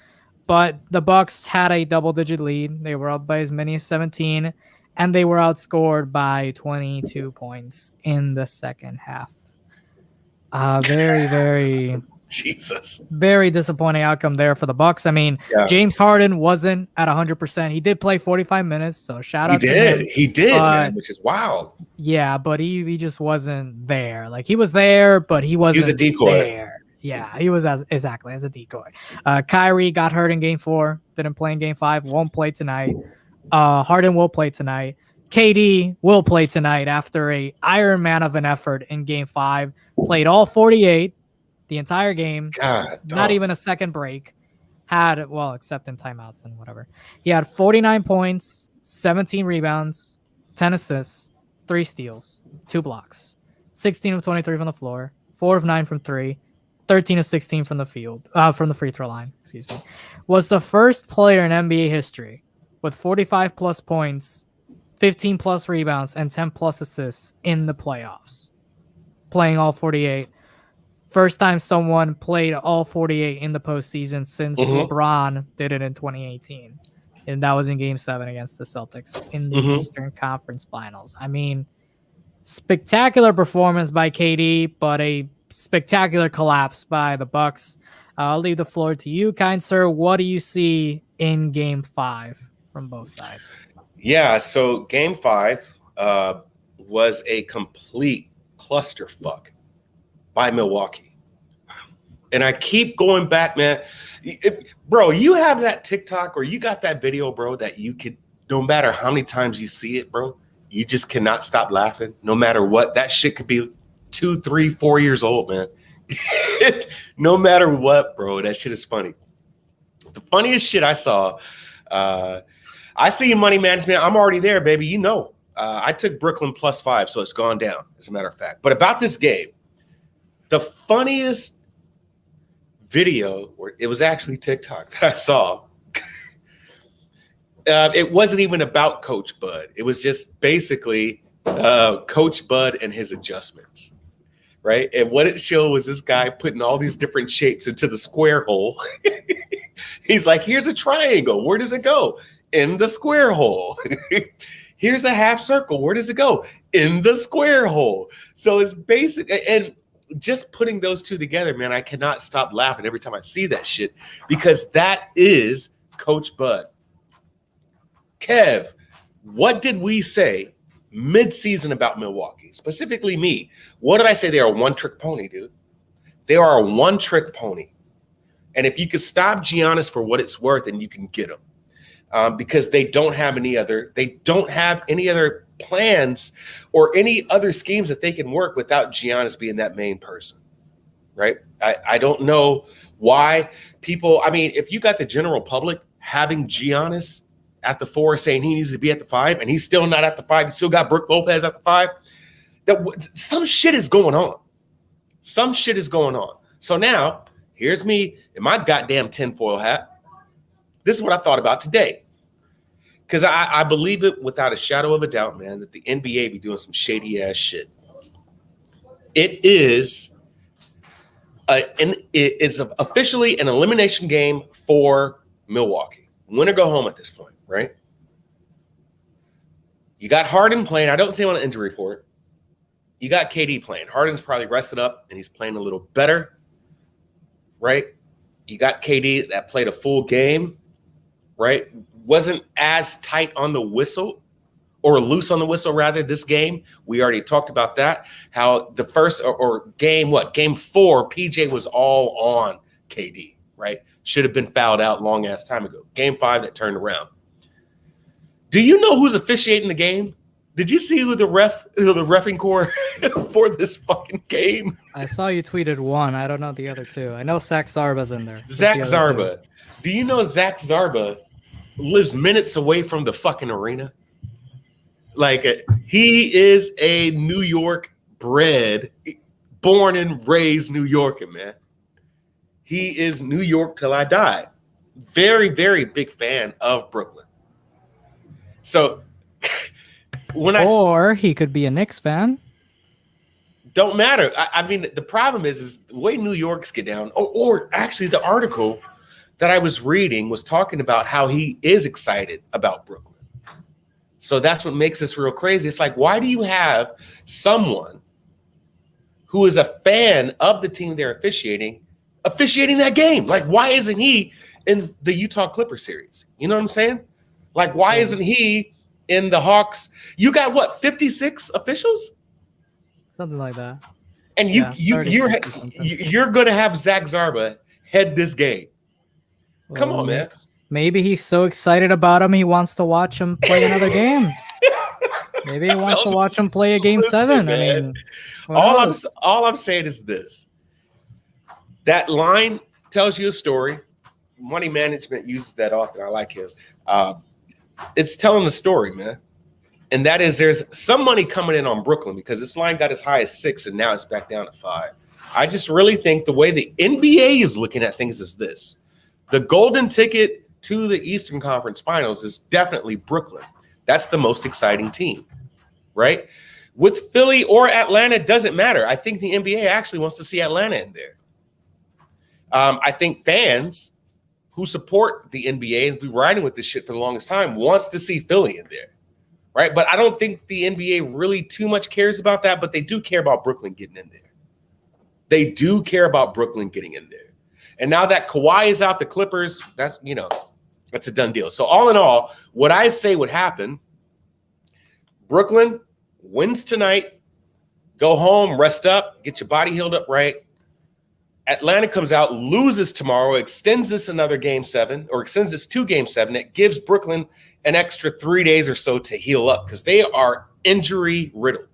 But the Bucks had a double-digit lead. They were up by as many as 17, and they were outscored by 22 points in the second half. Very, very, Jesus. very disappointing outcome there for the Bucks. I mean, Yeah. James Harden wasn't at 100%. He did play 45 minutes, so shout He out to did. him. He did, But man, which is wild. yeah, but he just wasn't there. Like he was there, but he He was a wasn't decoy. there. Yeah, he was as exactly as a decoy. Kyrie got hurt in game 4, didn't play in game 5, won't play tonight. Harden will play tonight. KD will play tonight after a Iron Man of an effort in game 5. Played all 48, the entire game, God, not dog. even a second break. Had, well, except in timeouts and whatever. He had 49 points, 17 rebounds, 10 assists, 3 steals, 2 blocks, 16 of 23 from the floor, 4 of 9 from 3, 13 of 16 from the field, from the free throw line, excuse me. Was the first player in NBA history with 45 plus points, 15 plus rebounds, and 10 plus assists in the playoffs, playing all 48. First time someone played all 48 in the postseason since Mm-hmm. LeBron did it in 2018. And that was in game 7 against the Celtics in the Mm-hmm. Eastern Conference Finals. I mean, spectacular performance by KD, but a spectacular collapse by the Bucks. I'll leave the floor to you, kind sir. What do you see in game 5 from both sides? Yeah, so game 5 was a complete clusterfuck by Milwaukee. And I keep going back, man. Bro, you have that TikTok or you got that video, bro, that you could, no matter how many times you see it, bro, you just cannot stop laughing no matter what. That shit could be 2, 3, 4 years old, man. No matter what, bro, that shit is funny. The funniest shit I saw, I see money management. I'm already there, baby. You know, I took Brooklyn +5, so it's gone down, as a matter of fact. But about this game, the funniest video, or it was actually TikTok that I saw. It wasn't even about Coach Bud. It was just basically Coach Bud and his adjustments, right? And what it showed was this guy putting all these different shapes into the square hole. He's like, here's a triangle. Where does it go? In the square hole. Here's a half circle. Where does it go? In the square hole. So it's basic. And just putting those two together, man, I cannot stop laughing every time I see that shit because that is Coach Bud. Kev, what did we say mid-season about Milwaukee? Specifically me. What did I say? They are a one-trick pony, dude. They are a one-trick pony. And if you could stop Giannis for what it's worth, then you can get him. Because they don't have any other plans or any other schemes that they can work without Giannis being that main person, right? I don't know why people, I mean, if you got the general public having Giannis at the 4 saying he needs to be at the 5 and he's still not at the 5, you still got Brook Lopez at the 5, some shit is going on. Some shit is going on. So now, here's me in my goddamn tinfoil hat. This is what I thought about today. Because I believe it without a shadow of a doubt, man, that the NBA be doing some shady ass shit. It is it's officially an elimination game for Milwaukee. Win or go home at this point, right? You got Harden playing. I don't see him on an injury report. You got KD playing. Harden's probably rested up and he's playing a little better, right? You got KD that played a full game, right? Wasn't as tight on the whistle or loose on the whistle, rather, this game. We already talked about that. How the first or game 4, PJ was all on KD, right? Should have been fouled out long ass time ago. Game 5 that turned around. Do you know who's officiating the game? Did you see who the reffing corps for this fucking game? I saw you tweeted one. I don't know the other two. I know Zach Zarba's in there. Zach Zarba. Do you know Zach Zarba lives minutes away from the fucking arena. Like he is a New York bred, born and raised New Yorker, man. He is New York till I die. Very, very big fan of Brooklyn. So or he could be a Knicks fan. Don't matter. I mean, the problem is the way New York's get down. Or actually, the article that I was reading was talking about how he is excited about Brooklyn. So that's what makes this real crazy. It's like, why do you have someone who is a fan of the team they're officiating that game? Like, why isn't he in the Utah Clippers series? You know what I'm saying? Like, why isn't he in the Hawks? You got what, 56 officials? Something like that. And you're going to have Zach Zarba head this game. Come on, man. Maybe he's so excited about him, he wants to watch him play another game. Maybe he wants to watch him play a game 7. Man. I mean, all I'm saying is this. That line tells you a story. Money Management uses that often. I like him. It's telling the story, man. And that is there's some money coming in on Brooklyn because this line got as high as 6 and now it's back down to 5. I just really think the way the NBA is looking at things is this. The golden ticket to the Eastern Conference Finals is definitely Brooklyn. That's the most exciting team, right? With Philly or Atlanta, it doesn't matter. I think the NBA actually wants to see Atlanta in there. I think fans who support the NBA and be riding with this shit for the longest time wants to see Philly in there, right? But I don't think the NBA really too much cares about that, but they do care about Brooklyn getting in there. They do care about Brooklyn getting in there. And now that Kawhi is out, the Clippers, that's a done deal. So all in all, what I say would happen, Brooklyn wins tonight, go home, rest up, get your body healed up right. Atlanta comes out, loses tomorrow, extends this another game 7, or extends this to game 7. It gives Brooklyn an extra 3 days or so to heal up because they are injury riddled.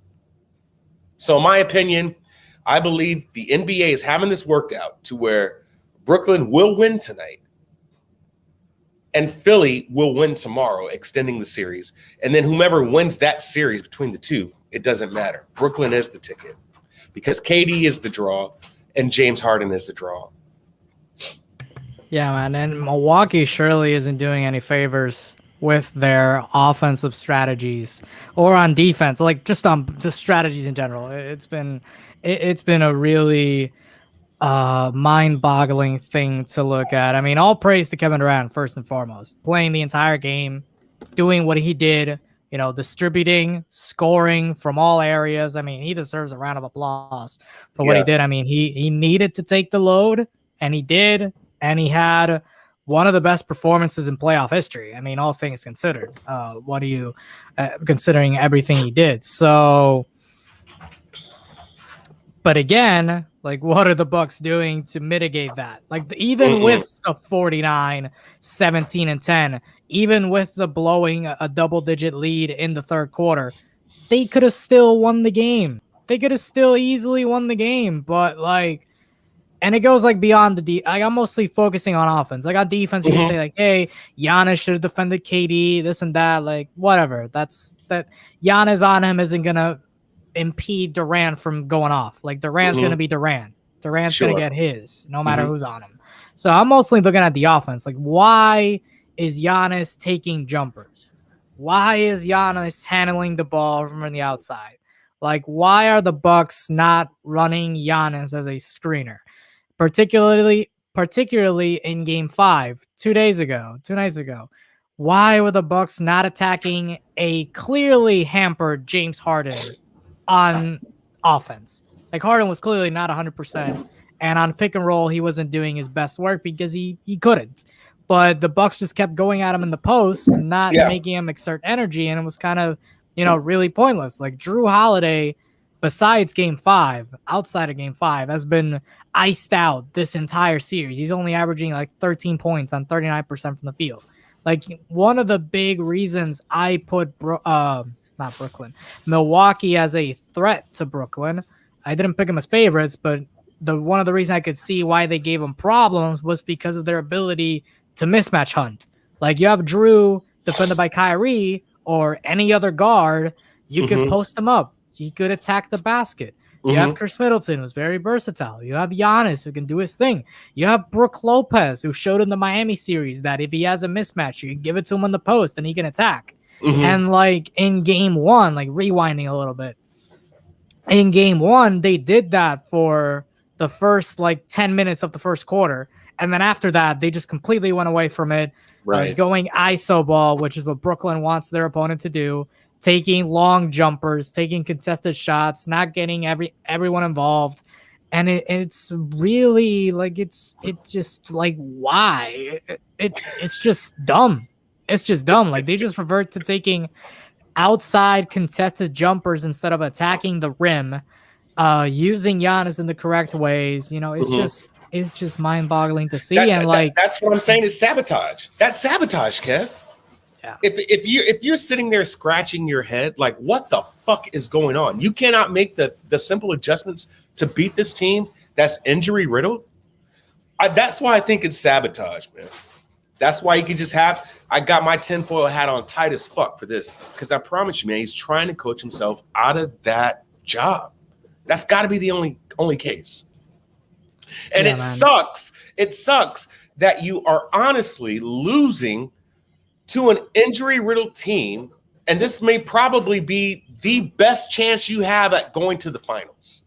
So in my opinion, I believe the NBA is having this worked out to where Brooklyn will win tonight and Philly will win tomorrow, extending the series. And then whomever wins that series between the two, it doesn't matter. Brooklyn is the ticket because KD is the draw and James Harden is the draw. Yeah, man. And Milwaukee surely isn't doing any favors with their offensive strategies or on defense, like just strategies in general. It's been a really mind-boggling thing to look at. I mean, all praise to Kevin Durant first and foremost, playing the entire game, doing what he did, distributing, scoring from all areas. I mean, he deserves a round of applause for what he did. I mean, he needed to take the load, and he did, and he had one of the best performances in playoff history. I mean, all things considered. What do you considering everything he did? So, but again, like, what are the Bucks doing to mitigate that? Like, even with a 49, 17, and 10, even with the blowing a double-digit lead in the third quarter, they could have still won the game. They could have still easily won the game, but like, and it goes like beyond I'm mostly focusing on offense. Like on defense, you can say like, hey, Giannis should have defended KD, this and that, like whatever. That Giannis on him isn't gonna impede Durant from going off. Like Durant's gonna be Durant. Durant's gonna get his, no matter who's on him. So I'm mostly looking at the offense. Like, why is Giannis taking jumpers? Why is Giannis handling the ball from the outside? Like, why are the Bucks not running Giannis as a screener? Particularly in Game 5, 2 nights ago. Why were the Bucks not attacking a clearly hampered James Harden on offense? Like, Harden was clearly not 100%, and on pick and roll, he wasn't doing his best work because he couldn't. But the Bucks just kept going at him in the post, not making him exert energy, and it was kind of, really pointless. Like, Drew Holiday, besides Game 5, outside of Game 5, has been iced out this entire series. He's only averaging like 13 points on 39% from the field. Like, one of the big reasons I put Milwaukee as a threat to Brooklyn, I didn't pick them as favorites, but one of the reasons I could see why they gave them problems was because of their ability to mismatch hunt. Like you have Drew defended by Kyrie or any other guard, you could Mm-hmm. post him up. He could attack the basket. You have Mm-hmm. Chris Middleton, who's very versatile. You have Giannis, who can do his thing. You have Brook Lopez, who showed in the Miami series that if he has a mismatch, you can give it to him on the post and he can attack. Mm-hmm. And like in game one, like rewinding a little bit, in game one, they did that for the first like 10 minutes of the first quarter. And then after that, they just completely went away from it, Right. going ISO ball, which is what Brooklyn wants their opponent to do, taking long jumpers, taking contested shots, not getting everyone involved. And it's really like it's just like why it's just dumb. It's just dumb. Like they just revert to taking outside contested jumpers instead of attacking the rim, using Giannis in the correct ways. You know, Mm-hmm. it's just mind-boggling to see. And like That's what I'm saying is sabotage. That's sabotage, Kev. yeah. If you're sitting there scratching your head, like what the fuck is going on? You cannot make the simple adjustments to beat this team that's injury riddled. That's why I think it's sabotage, man. That's why you can just have. I got my tinfoil hat on tight as fuck for this because I promise you, man, he's trying to coach himself out of that job. That's got to be the only case. And Yeah, it man. sucks. It sucks that you are honestly losing to an injury-riddled team, and this may probably be the best chance you have at going to the finals.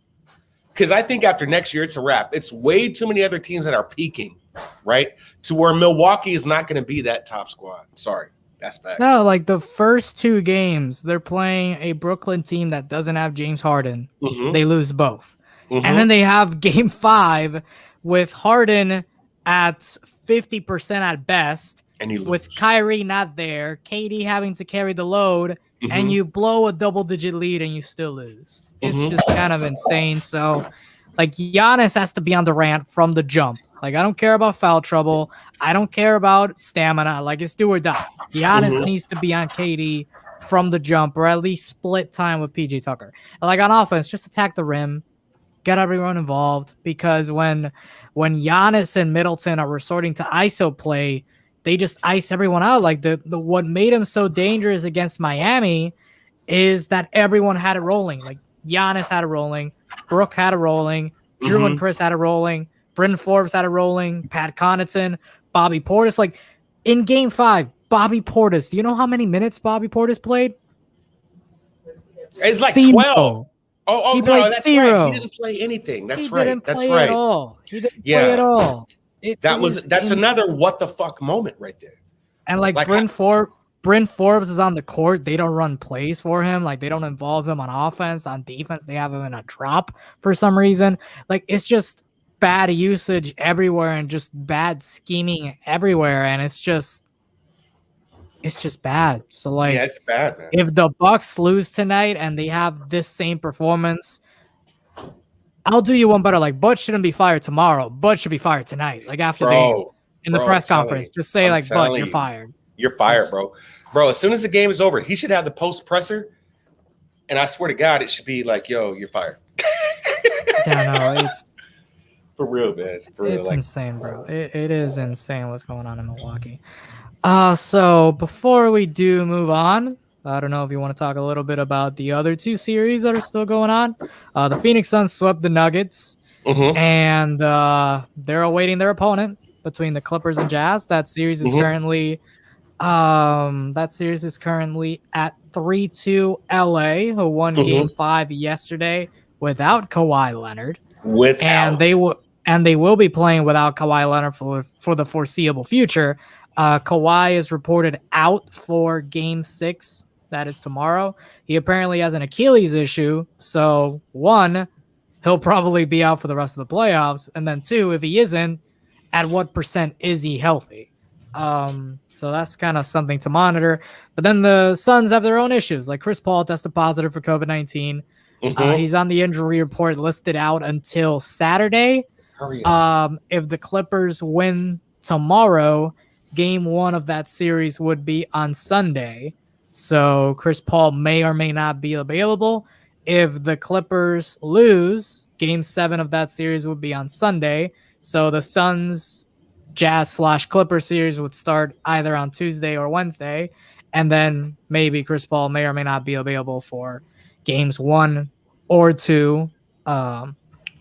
Because I think after next year, it's a wrap. It's way too many other teams that are peaking, right? To where Milwaukee is not going to be that top squad. Sorry, that's fact. No, like the first two games, they're playing a Brooklyn team that doesn't have James Harden. Mm-hmm. They lose both. Mm-hmm. And then they have game 5 with Harden at 50% at best, And he with lose. Kyrie not there, KD having to carry the load, Mm-hmm. and you blow a double-digit lead and you still lose. It's Mhm. just kind of insane. So, like, Giannis has to be on Durant from the jump. Like, I don't care about foul trouble. I don't care about stamina. Like, it's do or die. Giannis Mhm. needs to be on KD from the jump, or at least split time with PJ Tucker. And like on offense, just attack the rim, get everyone involved. Because when Giannis and Middleton are resorting to ISO play, they just ice everyone out. Like the what made him so dangerous against Miami is that everyone had it rolling. Like Giannis had it rolling, Brooke had it rolling, Drew and Mhm. Chris had it rolling, Bryn Forbes had it rolling, Pat Connaughton, Bobby Portis. Like in game 5, Bobby Portis. Do you know how many minutes Bobby Portis played? It's like 12. 0. Oh, He no, played that's 0. right. He didn't play anything. That's He right. didn't That's play right. at all. He didn't Yeah. play at all. That's another what the fuck moment right there. And like Bryn Forbes is on the court. They don't run plays for him. Like they don't involve him on offense. On defense, they have him in a drop for some reason. Like it's just bad usage everywhere and just bad scheming everywhere. And it's just bad. So like, Yeah, it's bad, man. if the Bucks lose tonight and they have this same performance, I'll do you one better. Like Butch shouldn't be fired tomorrow. Butch should be fired tonight. Like after in the press conference, just say like, "Bud, you're fired." You're fired, bro. Bro, as soon as the game is over, he should have the post presser. And I swear to God, it should be like, yo, you're fired. Yeah, no, it's For real, man. For real. it's Like, insane, bro. It is insane what's going on in Milwaukee. So before we do move on, I don't know if you want to talk a little bit about the other two series that are still going on. The Phoenix Suns swept the Nuggets, mhm. and they're awaiting their opponent between the Clippers and Jazz. That series is Mhm. currently at 3-2 LA, who won Mhm. game 5 yesterday without Kawhi Leonard. Without. And they will be playing without Kawhi Leonard for the foreseeable future. Kawhi is reported out for game 6. That is tomorrow. He apparently has an Achilles issue. So 1, he'll probably be out for the rest of the playoffs. And then 2, if he isn't, at what percent is he healthy? So that's kind of something to monitor. But then the Suns have their own issues. Like Chris Paul tested positive for COVID-19. Mhm. He's on the injury report listed out until Saturday. Hurry up. If the Clippers win tomorrow, game 1 of that series would be on Sunday. So Chris Paul may or may not be available. If the Clippers lose, game 7 of that series would be on Sunday. So the Suns Jazz/Clipper series would start either on Tuesday or Wednesday, and then maybe Chris Paul may or may not be available for games 1 or 2, um,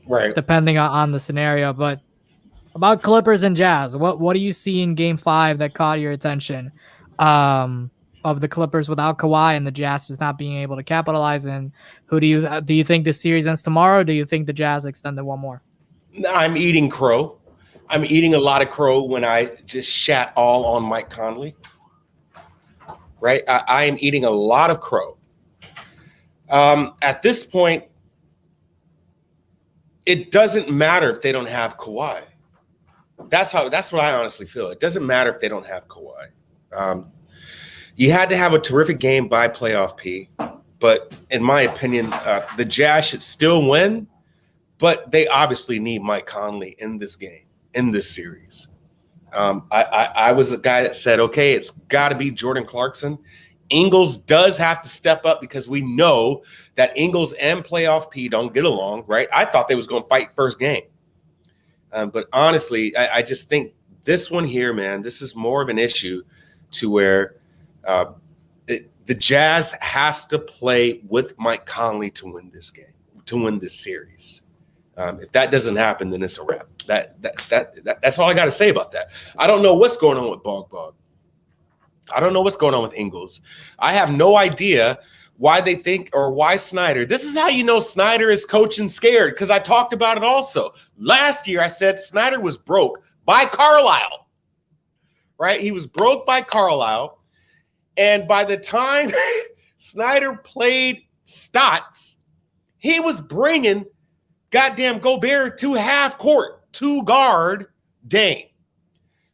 Right. depending on the scenario. But about Clippers and Jazz, what do you see in Game 5 that caught your attention? Um, of the Clippers without Kawhi and the Jazz just not being able to capitalize. And who do you think the series ends tomorrow? Or do you think the Jazz extended one more? I'm eating crow. I'm eating a lot of crow when I just shat all on Mike Conley. Right? I am eating a lot of crow. At this point, it doesn't matter if they don't have Kawhi. That's what I honestly feel. It doesn't matter if they don't have Kawhi. You had to have a terrific game by playoff P, but in my opinion, the Jazz should still win, but they obviously need Mike Conley in this game, in this series. I was a guy that said, okay, it's got to be Jordan Clarkson. Ingles does have to step up because we know that Ingles and playoff P don't get along, right? I thought they was going to fight first game. But honestly, I just think this one here, man, this is more of an issue to where the Jazz has to play with Mike Conley to win this game, to win this series. If that doesn't happen, then it's a wrap. That's all I got to say about that. I don't know what's going on with Bog. I don't know what's going on with Ingles. I have no idea why they think or why Snyder. This is how you know Snyder is coaching scared, because I talked about it also. Last year, I said Snyder was broke by Carlisle, right? He was broke by Carlisle. And by the time Snyder played Stotts, he was bringing goddamn Gobert to half court, to guard Dame.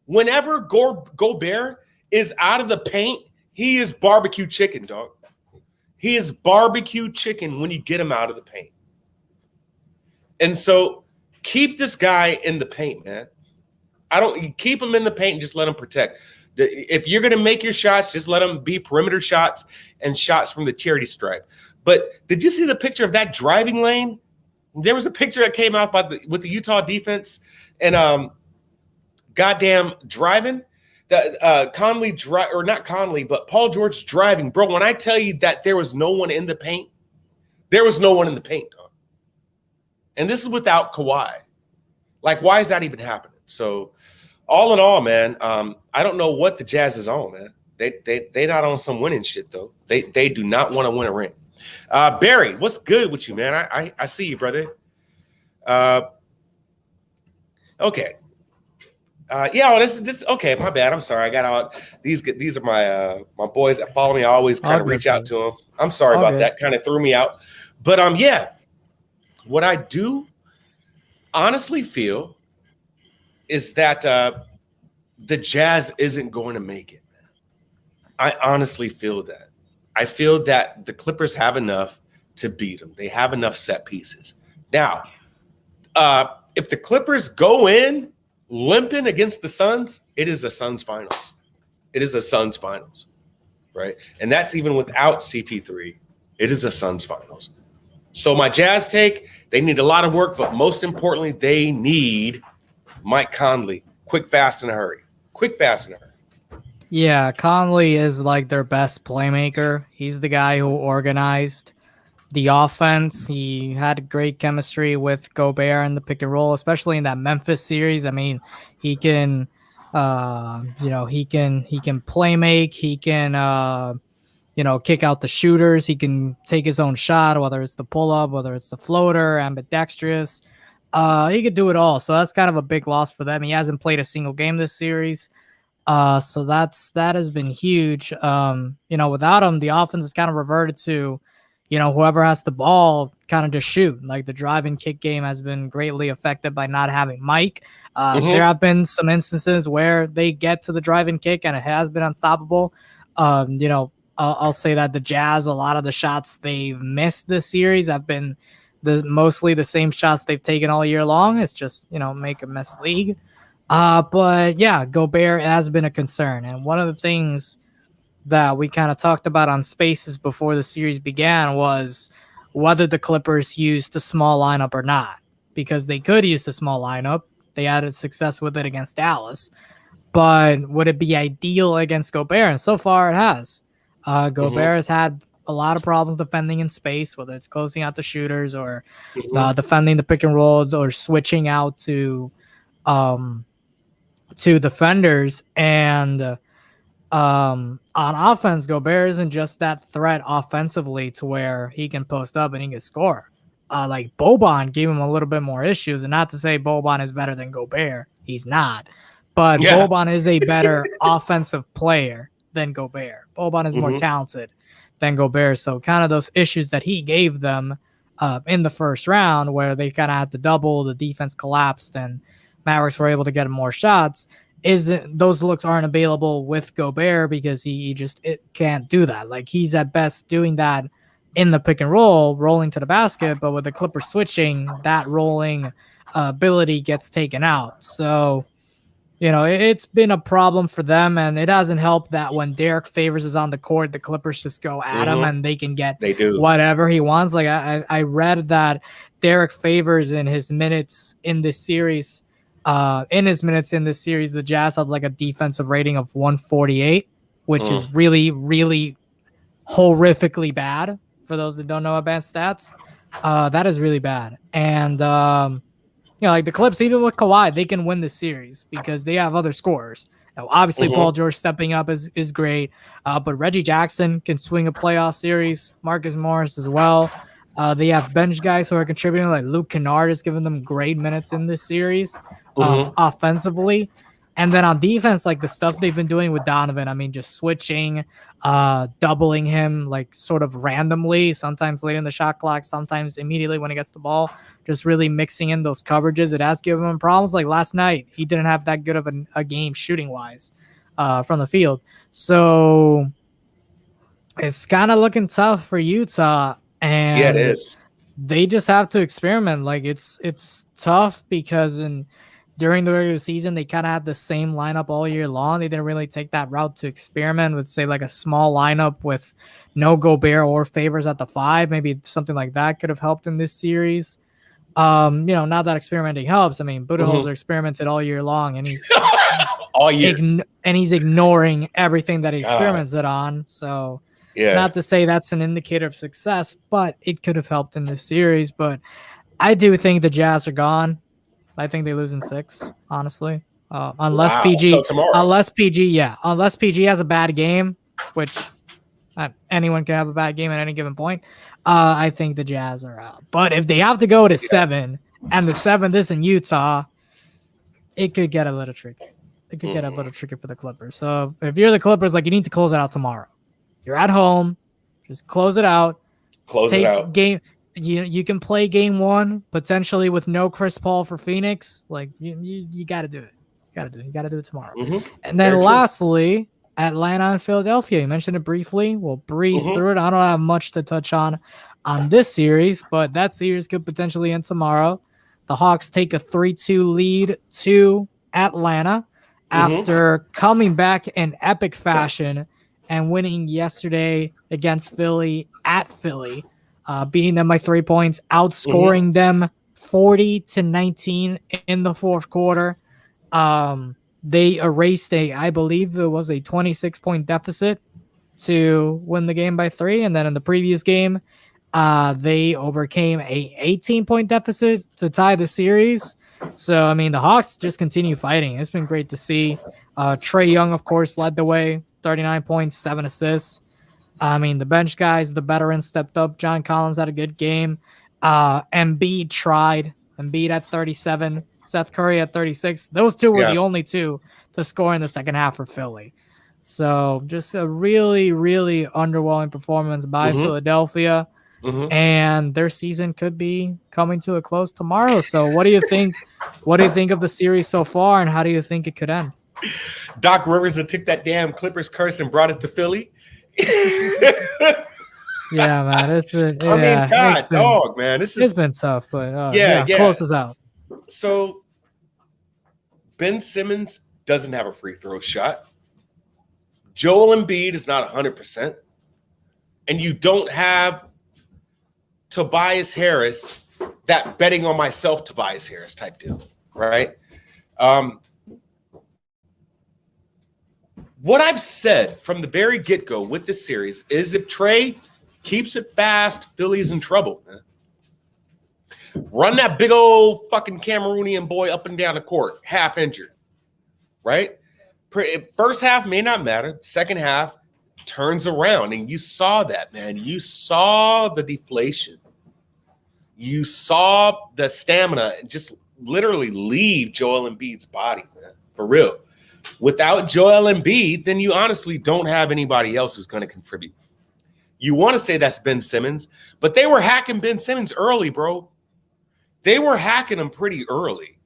Whenever Gobert is out of the paint, he is barbecue chicken, dog. He is barbecue chicken when you get him out of the paint. And so keep this guy in the paint, man. You keep him in the paint and just let him protect. If you're going to make your shots, just let them be perimeter shots and shots from the charity stripe. But did you see the picture of that driving lane? There was a picture that came out with the Utah defense and goddamn driving. Conley or not Conley, but Paul George driving, bro. When I tell you that there was no one in the paint, there was no one in the paint, dog. And this is without Kawhi. Like, why is that even happening? So, all in all, man, I don't know what the Jazz is on, man. They not on some winning shit though. They do not want to win a ring. Barry, what's good with you, man? I see you, brother. Okay. This okay. My bad. I'm sorry. I got all these are my boys that follow me. I always kind of reach out to them. I'm sorry about that. Kind of threw me out. But yeah, what I do honestly feel is that the Jazz isn't going to make it, man. I honestly feel that. I feel that the Clippers have enough to beat them. They have enough set pieces. Now, if the Clippers go in limping against the Suns, it is a Suns finals. It is a Suns finals, right? And that's even without CP3. It is a Suns finals. So my Jazz take, they need a lot of work, but most importantly, they need Mike Conley. Quick, fast, in a hurry. Quick, fast, in a hurry. Yeah, Conley is like their best playmaker. He's the guy who organized the offense. He had great chemistry with Gobert in the pick and roll, especially in that Memphis series. I mean, he can, he can play make. He can, kick out the shooters. He can take his own shot, whether it's the pull up, whether it's the floater, ambidextrous. He could do it all. So that's kind of a big loss for them. He hasn't played a single game this series. So that has been huge. Without him, the offense has kind of reverted to, whoever has the ball kind of just shoot. Like the drive and kick game has been greatly affected by not having Mike. There have been some instances where they get to the drive and kick and it has been unstoppable. I'll say that the Jazz, a lot of the shots they've missed this series have been mostly the same shots they've taken all year long. It's just, make a mess league. But yeah, Gobert has been a concern. And one of the things that we kind of talked about on Spaces before the series began was whether the Clippers used the small lineup or not, because they could use the small lineup. They had success with it against Dallas. But would it be ideal against Gobert? And so far it has. Gobert has had a lot of problems defending in space, whether it's closing out the shooters or defending the pick and roll or switching out to defenders. And on offense, Gobert isn't just that threat offensively to where he can post up and he can score. Like Boban gave him a little bit more issues, and not to say Boban is better than Gobert. He's not. But Boban is a better offensive player than Gobert. Boban is more talented than Gobert. So kind of those issues that he gave them in the first round where they kind of had to double, the defense collapsed, and Mavericks were able to get more shots. Those looks aren't available with Gobert because he just can't do that. Like he's at best doing that in the pick and roll, rolling to the basket, but with the Clippers switching, that rolling ability gets taken out. So, you know, it's been a problem for them, and it hasn't helped that when Derek Favors is on the court, the Clippers just go at him and they can get whatever he wants. Like I read that Derek Favors in his minutes in this series, the Jazz had like a defensive rating of 148, which is really, really horrifically bad for those that don't know advanced stats. That is really bad. And, you know, like the Clips, even with Kawhi, they can win this series because they have other scorers. Now, obviously, Paul George stepping up is great, but Reggie Jackson can swing a playoff series. Marcus Morris as well. They have bench guys who are contributing, like Luke Kennard is giving them great minutes in this series offensively. And then on defense, like the stuff they've been doing with Donovan, I mean, just switching, doubling him like sort of randomly, sometimes late in the shot clock, sometimes immediately when he gets the ball, just really mixing in those coverages. It has given him problems. Like last night, he didn't have that good of a game shooting wise from the field. So it's kind of looking tough for Utah. And yeah, it is. They just have to experiment. Like it's tough because during the regular season, they kind of had the same lineup all year long. They didn't really take that route to experiment with, say, like a small lineup with no Gobert or Favors at the 5. Maybe something like that could have helped in this series. You know, not that experimenting helps. I mean, Budenholzer experimented all year long, and he's all year, and he's ignoring everything that he experimented on. So, not to say that's an indicator of success, but it could have helped in this series. But I do think the Jazz are gone. I think they lose in 6, honestly. Unless PG has a bad game, which anyone can have a bad game at any given point. I think the Jazz are out. But if they have to go to 7, and the 7th is in Utah, it could get a little tricky. It could get a little tricky for the Clippers. So if you're the Clippers, like you need to close it out tomorrow. You're at home, just close it out. Game. You can play game 1 potentially with no Chris Paul for Phoenix. Like you got to do it. You got to do it tomorrow. And then lastly, Atlanta and Philadelphia. You mentioned it briefly. We'll breeze through it. I don't have much to touch on this series, but that series could potentially end tomorrow. The Hawks take a 3-2 lead to Atlanta after coming back in epic fashion and winning yesterday against Philly at Philly. Beating them by 3 points, outscoring them 40-19 in the fourth quarter. They erased I believe it was a 26-point deficit to win the game by 3. And then in the previous game, they overcame a 18-point deficit to tie the series. So, I mean, the Hawks just continue fighting. It's been great to see. Trae Young, of course, led the way, 39 points, 7 assists. I mean, the bench guys, the veterans stepped up. John Collins had a good game. Embiid tried. Embiid at 37. Seth Curry at 36. Those two were the only two to score in the second half for Philly. So just a really, really underwhelming performance by Philadelphia. And their season could be coming to a close tomorrow. So what do you think? What do you think of the series so far, and how do you think it could end? Doc Rivers took that damn Clippers curse and brought it to Philly. Yeah, man. Man. It's been tough, but closes out. So Ben Simmons doesn't have a free throw shot. Joel Embiid is not 100%. And you don't have Tobias Harris, that betting on myself Tobias Harris type deal, right? Um, what I've said from the very get-go with this series is if Trey keeps it fast, Philly's in trouble, man. Run that big old fucking Cameroonian boy up and down the court, half injured, right? First half may not matter. Second half turns around, and you saw that, man. You saw the deflation. You saw the stamina just literally leave Joel Embiid's body, man, for real. Without Joel Embiid, then you honestly don't have anybody else who's going to contribute. You want to say that's Ben Simmons, but they were hacking Ben Simmons early, bro. They were hacking him pretty early,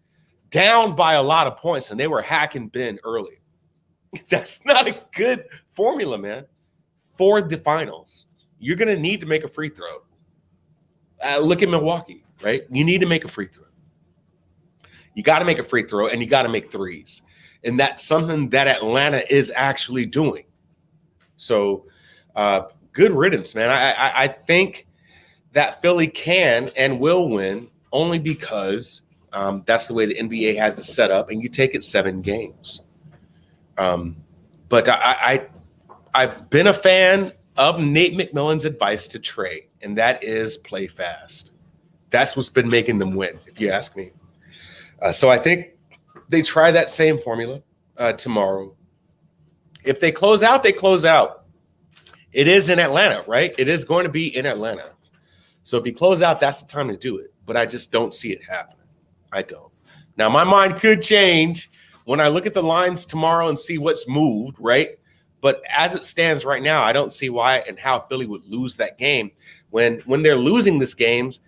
down by a lot of points, and they were hacking Ben early. That's not a good formula, man, for the finals. You're going to need to make a free throw. Look at Milwaukee, right? You need to make a free throw. You got to make a free throw, and you got to make threes. And that's something that Atlanta is actually doing. So good riddance, man. I think that Philly can and will win only because that's the way the NBA has it set up, and you take it 7 games. But I've been a fan of Nate McMillan's advice to Trey, and that is play fast. That's what's been making them win, if you ask me. So I think they try that same formula tomorrow. If they close out, they close out. It is in Atlanta, right? It is going to be in Atlanta. So if you close out, that's the time to do it. But I just don't see it happening. I don't. Now, my mind could change when I look at the lines tomorrow and see what's moved, right? But as it stands right now, I don't see why and how Philly would lose that game. When they're losing these games,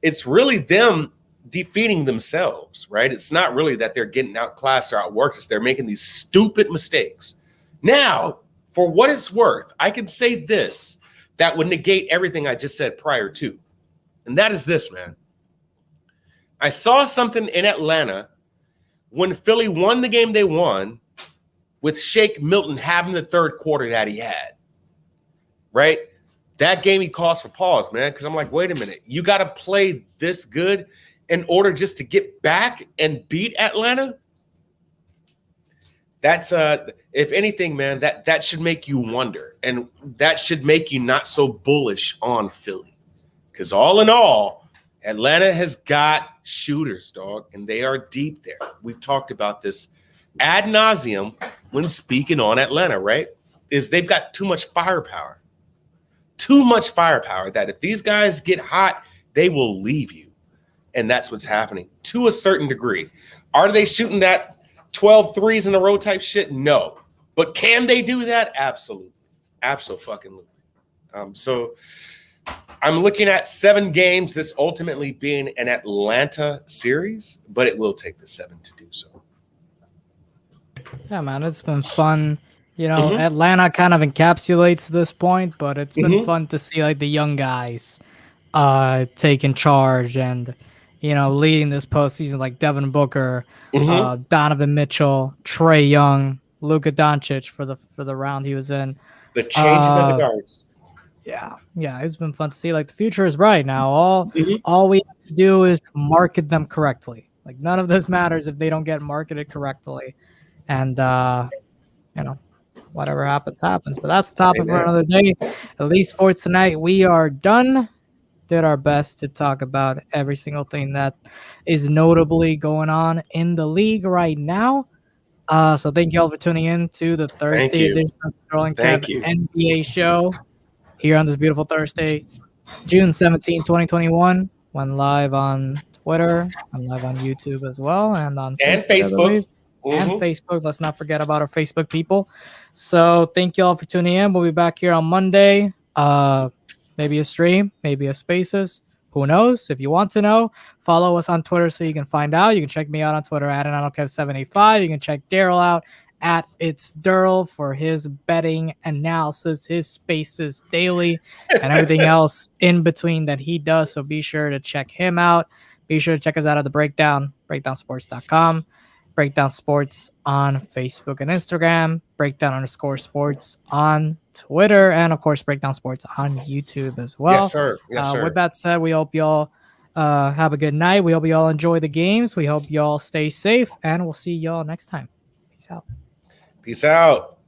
it's really them defeating themselves, right? It's not really that they're getting outclassed or outworked. It's they're making these stupid mistakes. Now, for what it's worth, I can say this that would negate everything I just said prior to. And that is this, man. I saw something in Atlanta when Philly won the game they won with Shake Milton having the third quarter that he had, right? That game he calls for pause, man, because I'm like, wait a minute. You got to play this good in order just to get back and beat Atlanta? That's if anything, man, that should make you wonder, and that should make you not so bullish on Philly, because all in all, Atlanta has got shooters, dog, and they are deep there. We've talked about this ad nauseum when speaking on Atlanta, right? Is they've got too much firepower that if these guys get hot, they will leave you, and that's what's happening to a certain degree. Are they shooting that 12 threes in a row type shit? No. But can they do that? Absolutely. Absolutely. So I'm looking at 7 games, this ultimately being an Atlanta series, but it will take the 7 to do so. Yeah, man, it's been fun. You know, Atlanta kind of encapsulates this point, but it's been fun to see like the young guys taking charge and, you know, leading this postseason, like Devin Booker, Donovan Mitchell, Trae Young, Luka Doncic for the round he was in. The changing of the guards. Yeah, it's been fun to see. Like the future is bright now. All we have to do is market them correctly. Like none of this matters if they don't get marketed correctly, and you know, whatever happens. But that's the topic for another day. At least for tonight, we are done. Did our best to talk about every single thing that is notably going on in the league right now. So thank you all for tuning in to the Thursday edition of the Derl and Kev NBA show here on this beautiful Thursday, June 17, 2021. Went live on Twitter. I'm live on YouTube as well, and on Facebook. And Facebook. Let's not forget about our Facebook people. So thank you all for tuning in. We'll be back here on Monday. Maybe a stream, maybe a spaces. Who knows? If you want to know, follow us on Twitter so you can find out. You can check me out on Twitter at UntitledKev785. You can check Derl out at It's Derl for his betting analysis, his spaces daily, and everything else in between that he does. So be sure to check him out. Be sure to check us out at The Breakdown, breakdownsports.com. Breakdown Sports on Facebook and Instagram, Breakdown_sports on Twitter, and of course Breakdown Sports on YouTube as well. Yes, sir. With that said, we hope y'all Have a good night. We hope you all enjoy the games. We hope y'all stay safe, and we'll see y'all next time. Peace out. Peace out.